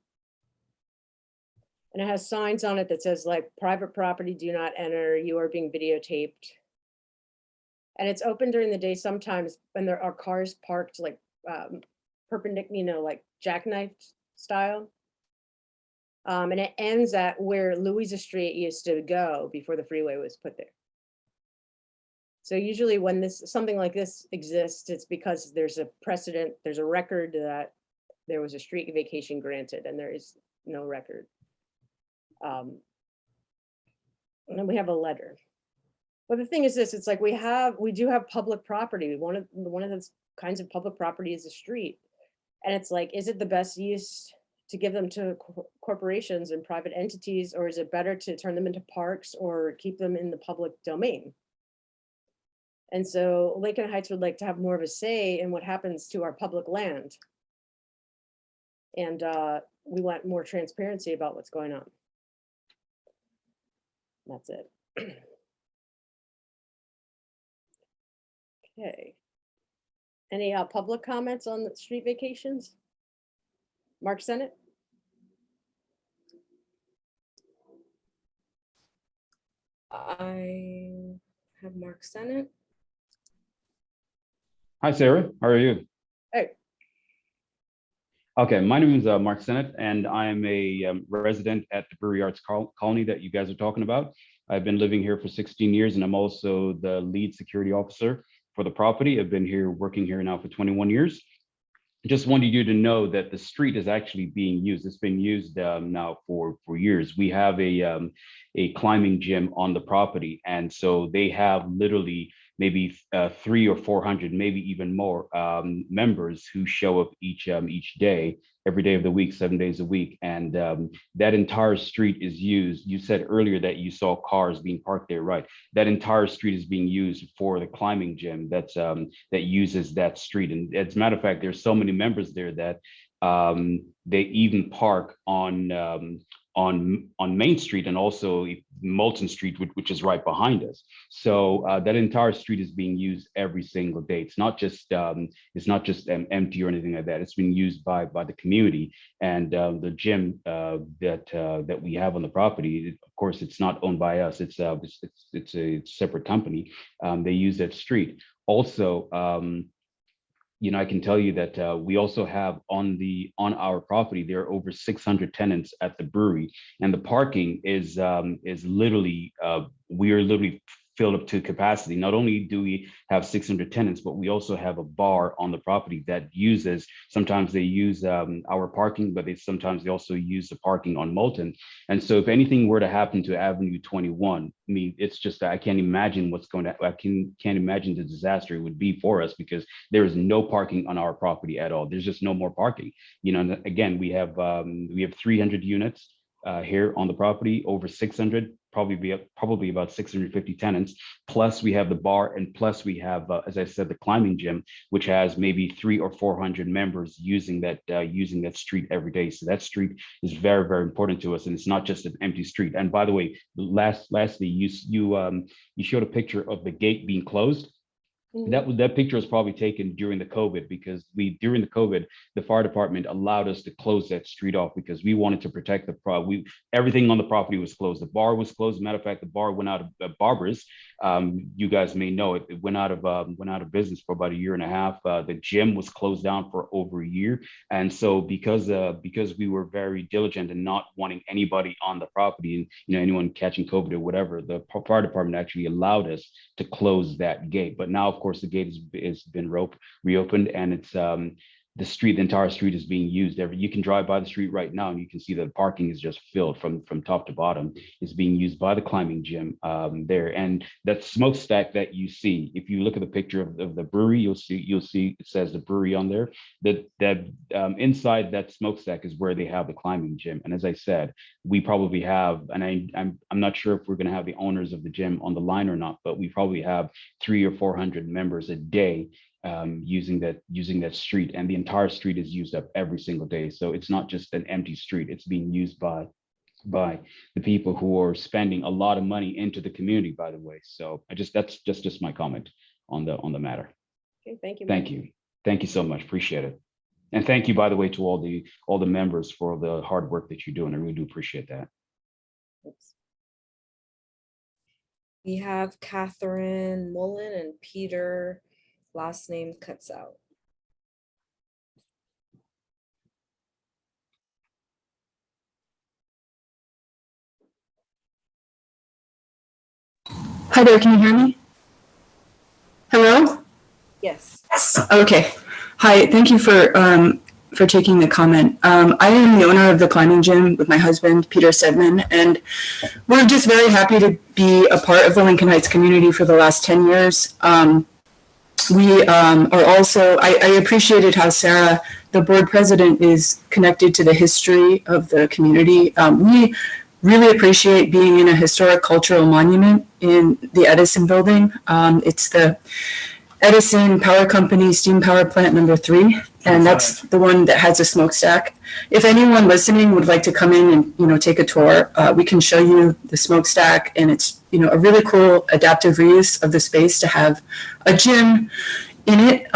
And it has signs on it that says like private property, do not enter, you are being videotaped. And it's open during the day sometimes when there are cars parked like perpendicular, like jackknifed style. And it ends at where Luisa Street used to go before the freeway was put there. So usually when something like this exists, it's because there's a precedent, there's a record that there was a street vacation granted, and there is no record. And then we have a letter. But the thing is this, it's like we do have public property. One of those kinds of public property is a street. And it's like, is it the best use to give them to corporations and private entities, or is it better to turn them into parks or keep them in the public domain? And so Lincoln Heights would like to have more of a say in what happens to our public land. And we want more transparency about what's going on. That's it. Okay. Any public comments on the street vacations? Mark Sennett? I have Mark Sennett. Hi, Sarah. How are you? Hey. Okay, my name is Mark Sennett, and I am a resident at the Brewery Arts Colony that you guys are talking about. I've been living here for 16 years, and I'm also the lead security officer for the property. I've been here, working here now for 21 years. Just wanted you to know that the street is actually being used. It's been used now for years. We have a climbing gym on the property, and so they have literally maybe 300 or 400, maybe even more members who show up each day, every day of the week, 7 days a week. And that entire street is used. You said earlier that you saw cars being parked there, right? That entire street is being used for the climbing gym that uses that street. And as a matter of fact, there's so many members there that they even park on Main Street and also Moulton Street, which is right behind us. So that entire street is being used every single day. It's not just empty or anything like that. It's being used by the community, and the gym that we have on the property. Of course, it's not owned by us. It's a separate company. They use that street. Also, I can tell you that we also have on our property, there are over 600 tenants at the brewery, and the parking is literally, we are literally filled up to capacity. Not only do we have 600 tenants, but we also have a bar on the property that sometimes they use our parking, but sometimes they also use the parking on Moulton. And so if anything were to happen to Avenue 21, I mean, it's just, I can't imagine can't imagine the disaster it would be for us, because there is no parking on our property at all. There's just no more parking. And again, we have 300 units here on the property, over 600, probably about 650 tenants. Plus we have the bar, and plus we have, as I said, the climbing gym, which has maybe 300 or 400 members using that street every day. So that street is very, very important to us, and it's not just an empty street. And by the way, lastly, you showed a picture of the gate being closed. That picture was probably taken during the COVID, because during the COVID, the fire department allowed us to close that street off because we wanted to protect everything on the property was closed. The bar was closed. As a matter of fact, the bar went out of Barbara's. You guys may know it. It went out of business for about a year and a half. The gym was closed down for over a year. And so because we were very diligent and not wanting anybody on the property and anyone catching COVID or whatever, the fire department actually allowed us to close that gate. But now, of course, the gate has been reopened, and it's the entire street is being used. You can drive by the street right now and you can see that parking is just filled from top to bottom. It's being used by the climbing gym there. And that smokestack that you see, if you look at the picture of the brewery, you'll see it says the brewery on there. That inside that smokestack is where they have the climbing gym. And as I said, we probably have, and I'm not sure if we're going to have the owners of the gym on the line or not, but we probably have 300 or 400 members a day using that street, and the entire street is used up every single day. So it's not just an empty street. It's being used by the people who are spending a lot of money into the community, by the way. So that's just my comment on the matter. Okay, thank you. Thank you so much. Appreciate it. And thank you, by the way, to all the members for the hard work that you're doing. I really do appreciate that. Thanks. We have Catherine Mullen and Peter, last name cuts out. Hi there, can you hear me? Hello? Yes. Okay. Hi, thank you for taking the comment. I am the owner of the climbing gym with my husband, Peter Sedman, and we're just very happy to be a part of the Lincoln Heights community for the last 10 years. We are also, I appreciated how Sarah, the board president, is connected to the history of the community. We really appreciate being in a historic cultural monument in the Edison building. It's the Edison Power Company Steam Power Plant number 3, and that's the one that has a smokestack. If anyone listening would like to come in and take a tour, we can show you the smokestack, and it's a really cool adaptive reuse of the space to have a gym in it.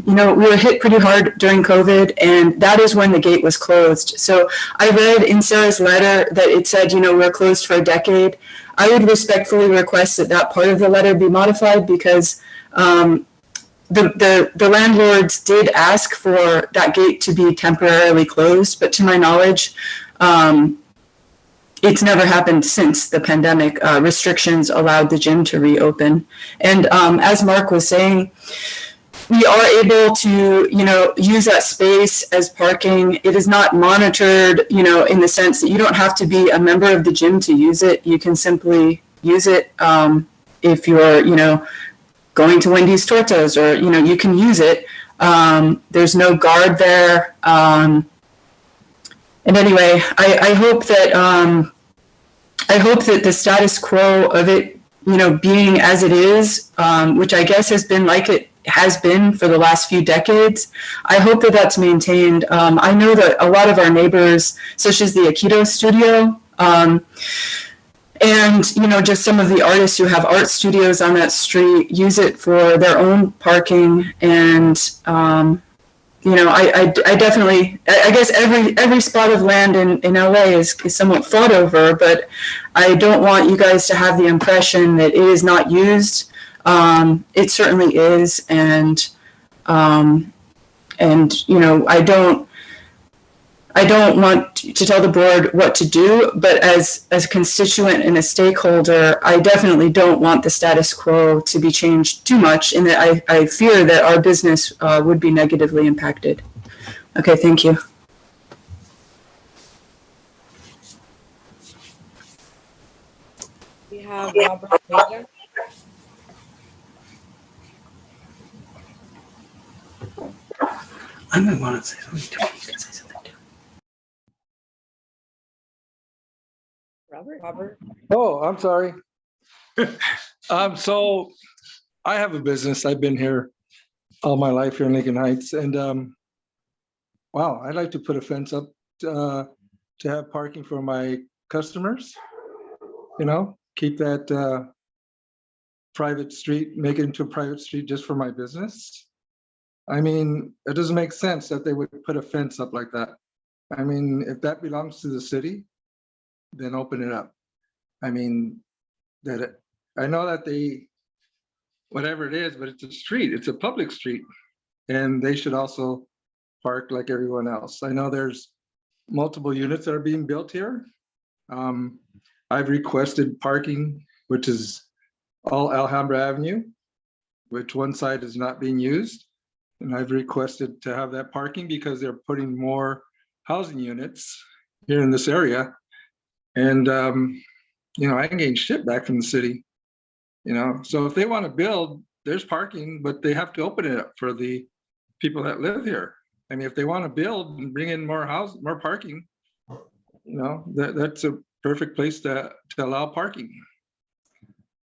We were hit pretty hard during COVID, and that is when the gate was closed. So I read in Sarah's letter that it said, we're closed for a decade. I would respectfully request that part of the letter be modified, because the landlords did ask for that gate to be temporarily closed, but to my knowledge, it's never happened since the pandemic. Restrictions allowed the gym to reopen. And as Mark was saying, we are able to, use that space as parking. It is not monitored, in the sense that you don't have to be a member of the gym to use it. You can simply use it if you're, going to Wendy's Tortas, or, you know, you can use it. There's no guard there. And anyway, I hope that the status quo of it, you know, being as it is, which I guess has been like it has been for the last few decades, I hope that that's maintained. I know that a lot of our neighbors, such as the Aikido studio, and, you know, just some of the artists who have art studios on that street, use it for their own parking. And, you know, I definitely, I guess every spot of land in LA is somewhat fought over, but I don't want you guys to have the impression that it is not used. It certainly is. And, you know, I don't want to tell the board what to do, but as a constituent and a stakeholder, I definitely don't want the status quo to be changed too much, in that I fear that our business would be negatively impacted. Okay, thank you. We have Robert Bldg. I might want to say something. Robert. Oh, I'm sorry. So I have a business. I've been here all my life here in Lincoln Heights, and wow, I'd like to put a fence up to have parking for my customers. You know, keep that private street, make it into a private street just for my business. I mean, it doesn't make sense that they would put a fence up like that. I mean, if that belongs to the city, then open it up. I mean, I know that they, whatever it is, but it's a street, it's a public street, and they should also park like everyone else. I know there's multiple units that are being built here. I've requested parking, which is all Alhambra Avenue, which one side is not being used. And I've requested to have that parking because they're putting more housing units here in this area. And, you know, I can gain shit back from the city, you know. So if they want to build, there's parking, but they have to open it up for the people that live here. I mean, if they want to build and bring in more parking, you know, that's a perfect place to allow parking.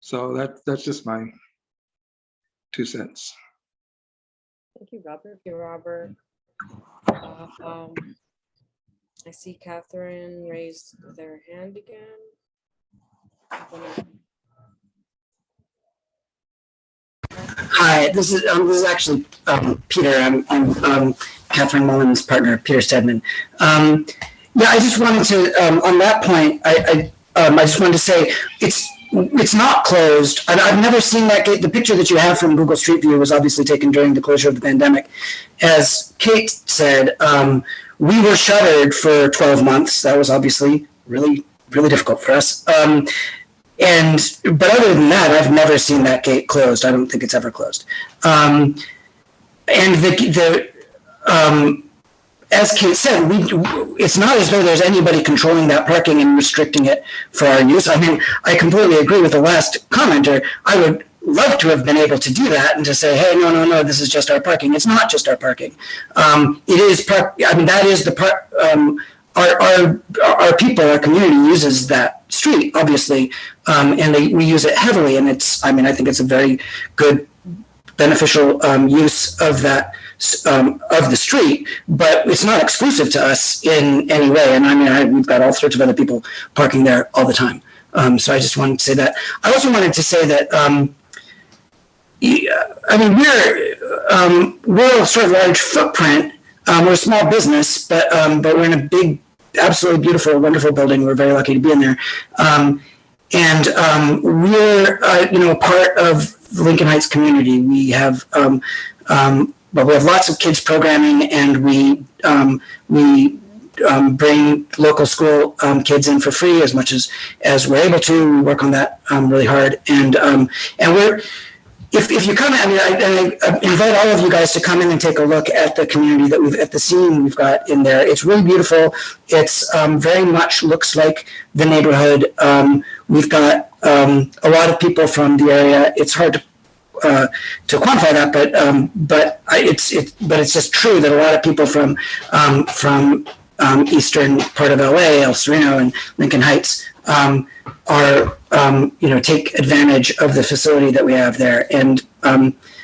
So that's just my 2 cents. Thank you, Robert. Thank you, Robert. I see Catherine raised their hand again. Hi, this is actually Peter. I'm Catherine Mullen's partner, Peter Stedman. Yeah, I just wanted to on that point. I just wanted to say it's not closed. I've never seen that gate. The picture that you have from Google Street View was obviously taken during the closure of the pandemic. As Kate said, we were shuttered for 12 months. That was obviously really, really difficult for us. But other than that, I've never seen that gate closed. I don't think it's ever closed. And as Kate said, it's not as though there's anybody controlling that parking and restricting it for our use. I mean, I completely agree with the last commenter. I would love to have been able to do that and to say, hey, no, this is just our parking. It's not just our parking. It is I mean, that is the part. Our people, our community uses that street, obviously, and we use it heavily. And I think it's a very good, beneficial use of that. Of the street, but it's not exclusive to us in any way. And I mean, we've got all sorts of other people parking there all the time. So I just wanted to say that. I also wanted to say that, I mean, we're a sort of large footprint. We're a small business, but we're in a big, absolutely beautiful, wonderful building. We're very lucky to be in there. And we're, a part of the Lincoln Heights community. We have, but we have lots of kids programming, and we bring local school kids in for free as much as we're able to. We work on that really hard, and we're. If you come, I invite all of you guys to come in and take a look at the community at the scene we've got in there. It's really beautiful. It's very much looks like the neighborhood. We've got a lot of people from the area. It's hard to quantify that, but it's just true that a lot of people from eastern part of LA, El Sereno, and Lincoln Heights are take advantage of the facility that we have there. And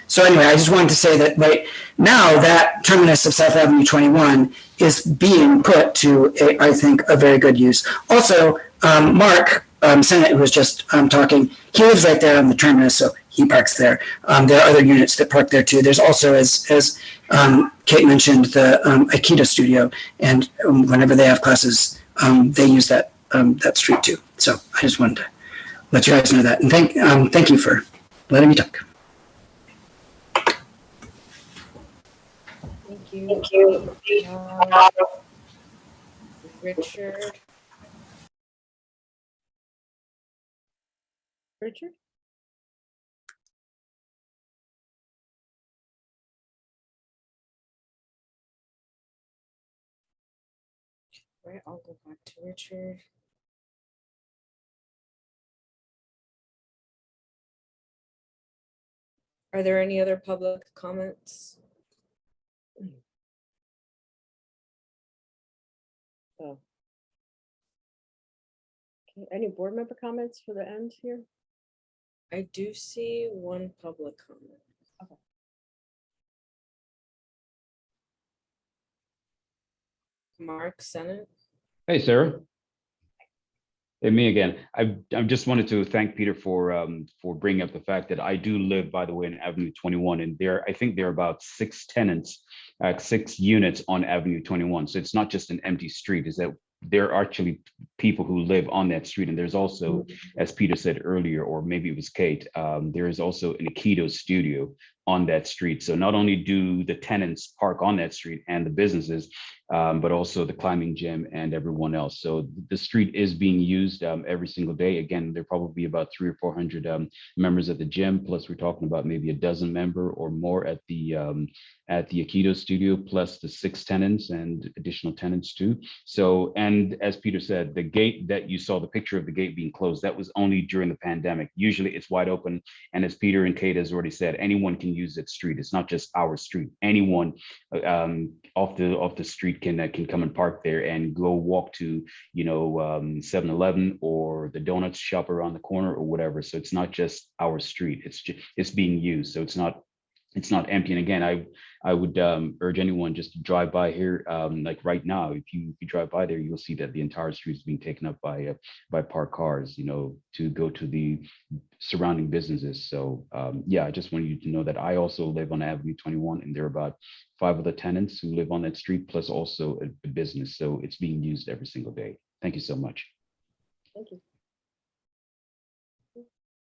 so anyway, I just wanted to say that right now that terminus of South Avenue 21 is being put to, I think, a very good use. Also, Mark Sennett, who was just talking, he lives right there on the terminus, so he parks there. There are other units that park there too. There's also, as Kate mentioned, the Aikido studio, and whenever they have classes, they use that street too. So I just wanted to let you guys know that, and thank you for letting me talk. Thank you. Richard. Richard? Right, I'll go back to Richard. Are there any other public comments? Oh. Okay, any board member comments for the end here? I do see one public comment. Okay. Mark Sennett. Hey, Sarah. Hey, me again. I just wanted to thank Peter for bringing up the fact that I do live, by the way, in Avenue 21, and I think there are about 6 tenants, 6 units on Avenue 21. So it's not just an empty street. Is that there are actually people who live on that street, and there's also, as Peter said earlier, or maybe it was Kate, there is also an Aikido studio on that street. So not only do the tenants park on that street and the businesses, but also the climbing gym and everyone else. So the street is being used every single day. Again, there are probably about 300 or 400 members at the gym, plus we're talking about maybe a dozen member or more at the Aikido studio, plus the 6 tenants and additional tenants too. So, and as Peter said, the gate that you saw, the picture of the gate being closed, that was only during the pandemic. Usually it's wide open. And as Peter and Kate has already said, anyone can use that street. It's not just our street. Anyone off the street can come and park there and go walk to 7-Eleven or the donuts shop around the corner or whatever. So it's not just our street. It's being used. So it's not empty. And again, I would urge anyone just to drive by here. Like right now, if you drive by there, you'll see that the entire street is being taken up by parked cars, to go to the surrounding businesses. So yeah, I just wanted you to know that I also live on Avenue 21, and there are about 5 other tenants who live on that street, plus also a business. So it's being used every single day. Thank you so much. Thank you.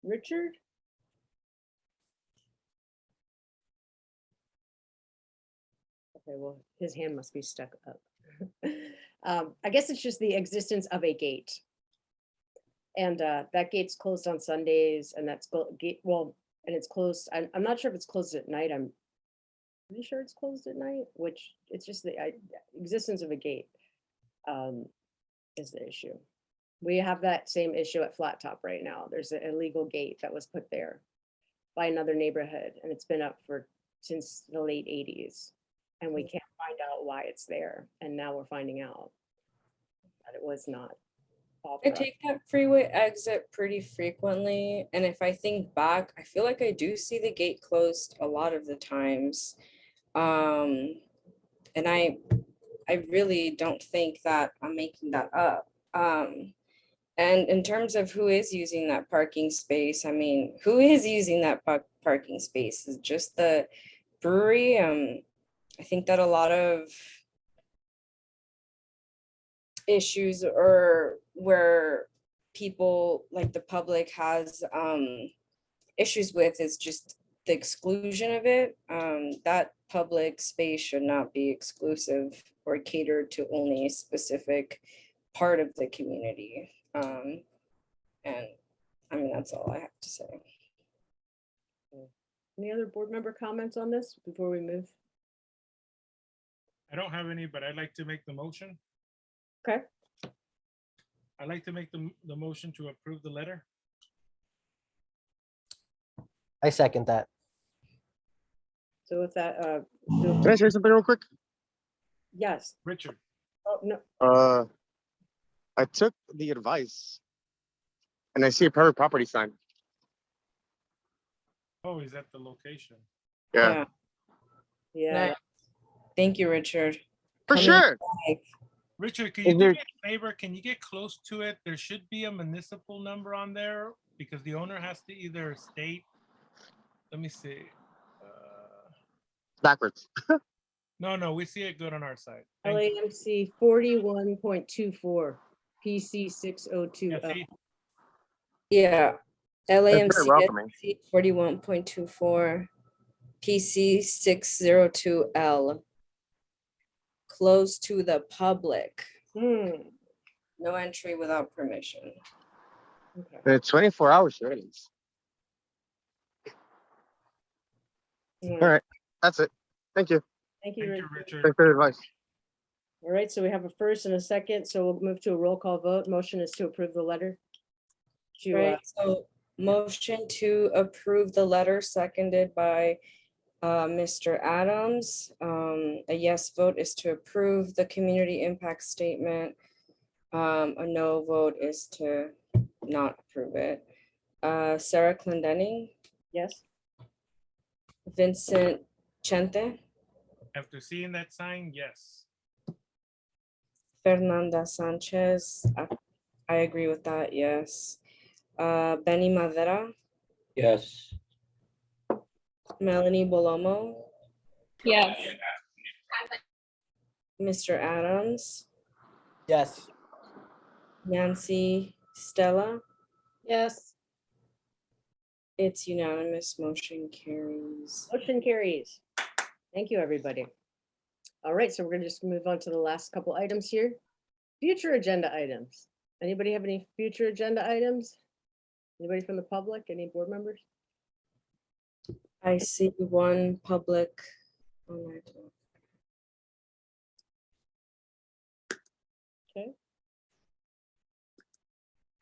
Richard? Okay, well, his hand must be stuck up. I guess it's just the existence of a gate. And that gate's closed on Sundays, and that's gate, well, and it's closed. I'm not sure if it's closed at night. I'm pretty sure it's closed at night, which it's just the existence of a gate is the issue. We have that same issue at Flat Top right now. There's an illegal gate that was put there by another neighborhood, and it's been up since the late 80s. And we can't find out why it's there. And now we're finding out that it was not. I take that freeway exit pretty frequently. And if I think back, I feel like I do see the gate closed a lot of the times. And I really don't think that I'm making that up. And in terms of who is using that parking space, I mean, who is using that parking space? Is just the brewery? I think that a lot of issues or where people like the public has issues with is just the exclusion of it. That public space should not be exclusive or catered to only a specific part of the community. And I mean, that's all I have to say. Any other board member comments on this before we move? I don't have any, but I'd like to make the motion. Okay. I'd like to make the motion to approve the letter. I second that. So with that, Can I say something real quick? yes. Richard, Oh, no. I took the advice and I see a private property sign. oh, he's at the location. Yeah, Yeah. Nice. Thank you, Richard. for Coming sure. back. Richard, can you Is do there- me a favor? Can you get close to it? There should be a municipal number on there because the owner has to either state, let me see. Backwards. No, we see it good on our side. LAMC 41.24, PC 602. Yeah, see? Yeah. very LAMC welcoming. 41.24, PC 602L. Closed to the public. No entry without permission. Okay. And it's 24-hour shreddings. All right, that's it. Thank you. Thank you, Thank you, Richard. Richard. Thanks for the advice. All right, so we have a first and a second, so we'll move to a roll call vote. Motion is to approve the letter. Right, so motion to approve the letter seconded by Mr. Adams. A yes vote is to approve the community impact statement. A no vote is to not approve it. Sarah Clendenning, Yes. Vincent Chente, After seeing that sign, yes. Fernanda Sanchez, I agree with that, yes. Benny Madera, Yes. Melanie Bolomo, Yes. Mr. Adams, Yes. Nancy Stella. Yes. It's unanimous, motion carries. Motion carries. Thank you, everybody. All right, so we're gonna just move on to the last couple items here. Future agenda items. Anybody have any future agenda items? Anybody from the public, any board members? I see one public. Okay.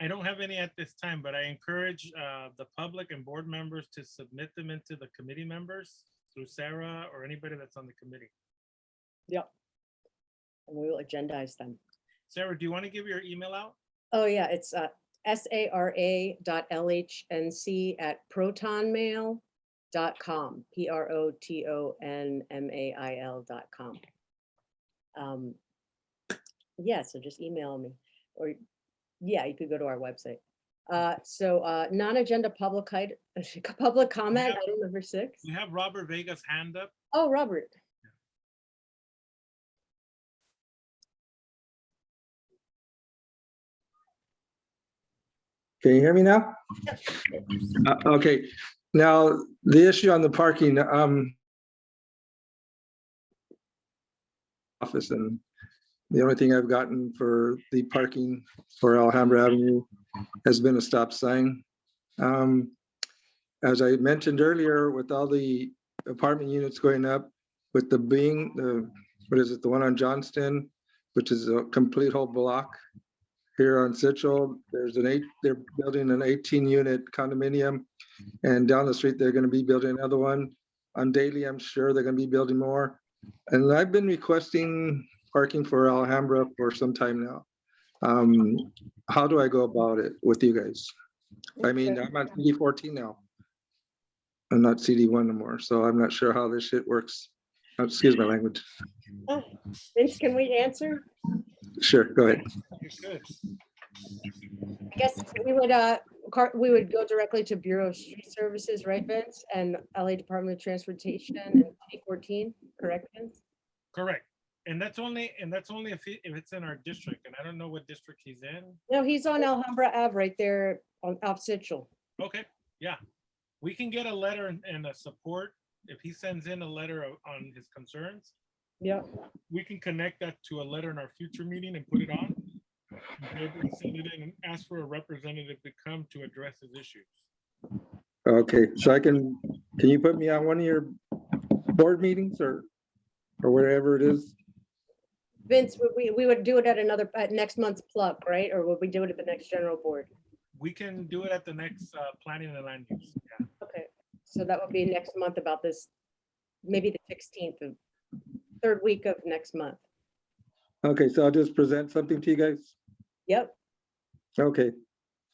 I don't have any at this time, but I encourage the public and board members to submit them into the committee members through Sarah or anybody that's on the committee. Yep. And we will agendize them. Sarah, do you want to give your email out? Oh, yeah, it's sara.lhnc@protonmail.com, PROTONMAIL.com. Yeah, so just email me, or yeah, you could go to our website. So non-agenda public public comment, item number 6. We have Robert Vega's hand up. Oh, Robert. Can you hear me now? Okay, now the issue on the parking, office, and the only thing I've gotten for the parking for Alhambra Avenue has been a stop sign. As I mentioned earlier, with all the apartment units going up, with the what is it, the one on Johnston, which is a complete whole block. Here on Central, they're building an 18-unit condominium, and down the street, they're gonna be building another one. On Daly, I'm sure they're gonna be building more. And I've been requesting parking for Alhambra for some time now. How do I go about it with you guys? I mean, I'm on CD 14 now. I'm not CD 1 anymore, so I'm not sure how this shit works. Excuse my language. Vince, can we answer? Sure, go ahead. I guess we would go directly to Bureau of Street Services, right, Vince? And LA Department of Transportation in 2014, correct, Vince? Correct. And that's only if it's in our district, and I don't know what district he's in. No, he's on Alhambra Ave right there on Off Central. Okay, yeah. We can get a letter and a support. If he sends in a letter on his concerns, yeah, we can connect that to a letter in our future meeting and put it on. And send it in and ask for a representative to come to address his issues. Okay, so can you put me on one of your board meetings or wherever it is? Vince, we would do it at next month's pluck, right? Or would we do it at the next general board? We can do it at the next planning and land use. Yeah. Okay, so that would be next month about this maybe the 16th of third week of next month. Okay, so I'll just present something to you guys. Yep. Okay,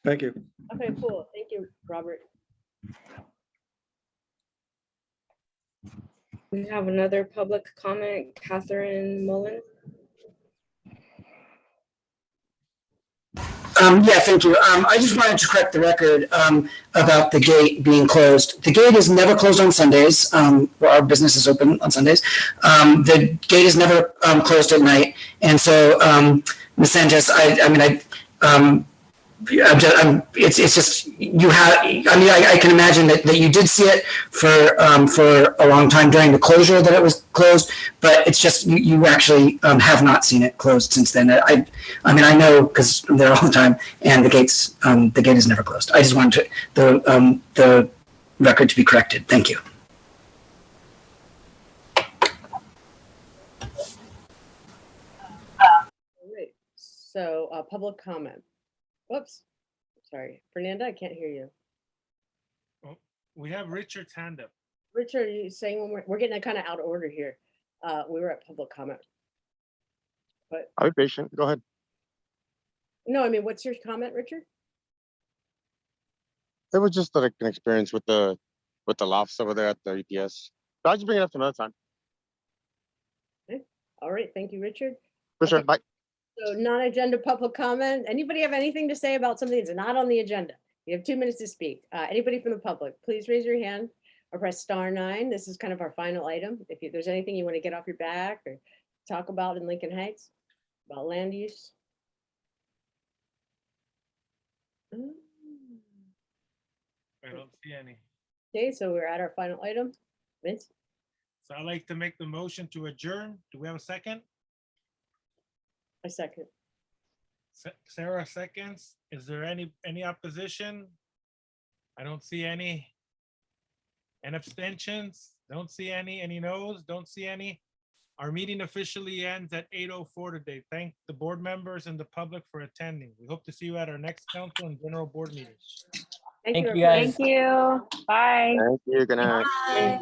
thank you. Okay, cool. Thank you, Robert. We have another public comment, Catherine Mullen. Yeah, thank you. I just wanted to correct the record about the gate being closed. The gate is never closed on Sundays. Our business is open on Sundays. The gate is never closed at night. And so, Ms. Sanchez, it's just, you have, I can imagine that you did see it for a long time during the closure that it was closed, but it's just, you actually have not seen it closed since then. I know because I'm there all the time, and the gate is never closed. I just wanted the record to be corrected. Thank you. All right. So, public comment. Whoops. Sorry. Fernanda, I can't hear you. Oh, we have Richard's hand up. Richard, are you saying when we're getting kind of out of order here? We were at public comment. But I'll be patient. Go ahead. no, I mean, what's your comment, Richard? It was just like an experience with the lofts over there at the EPS. But I'll just bring it up another time. Okay. All right. Thank you, Richard. For sure. Okay. Bye. So non-agenda public comment. Anybody have anything to say about something that's not on the agenda? You have 2 minutes to speak. Anybody from the public, please raise your hand or press *9. This is kind of our final item. If there's anything you want to get off your back or talk about in Lincoln Heights, about land use. I don't see any. Okay, so we're at our final item. Vince? So I'd like to make the motion to adjourn. Do we have a second? A second. Sarah seconds. Is there any opposition? I don't see any. And abstentions? Don't see any. Any no's? Don't see any. Our meeting officially ends at 8:04 today. Thank the board members and the public for attending. We hope to see you at our next council and general board meeting. Thank you, guys. Thank you. Bye. Thank you. Good night. Bye.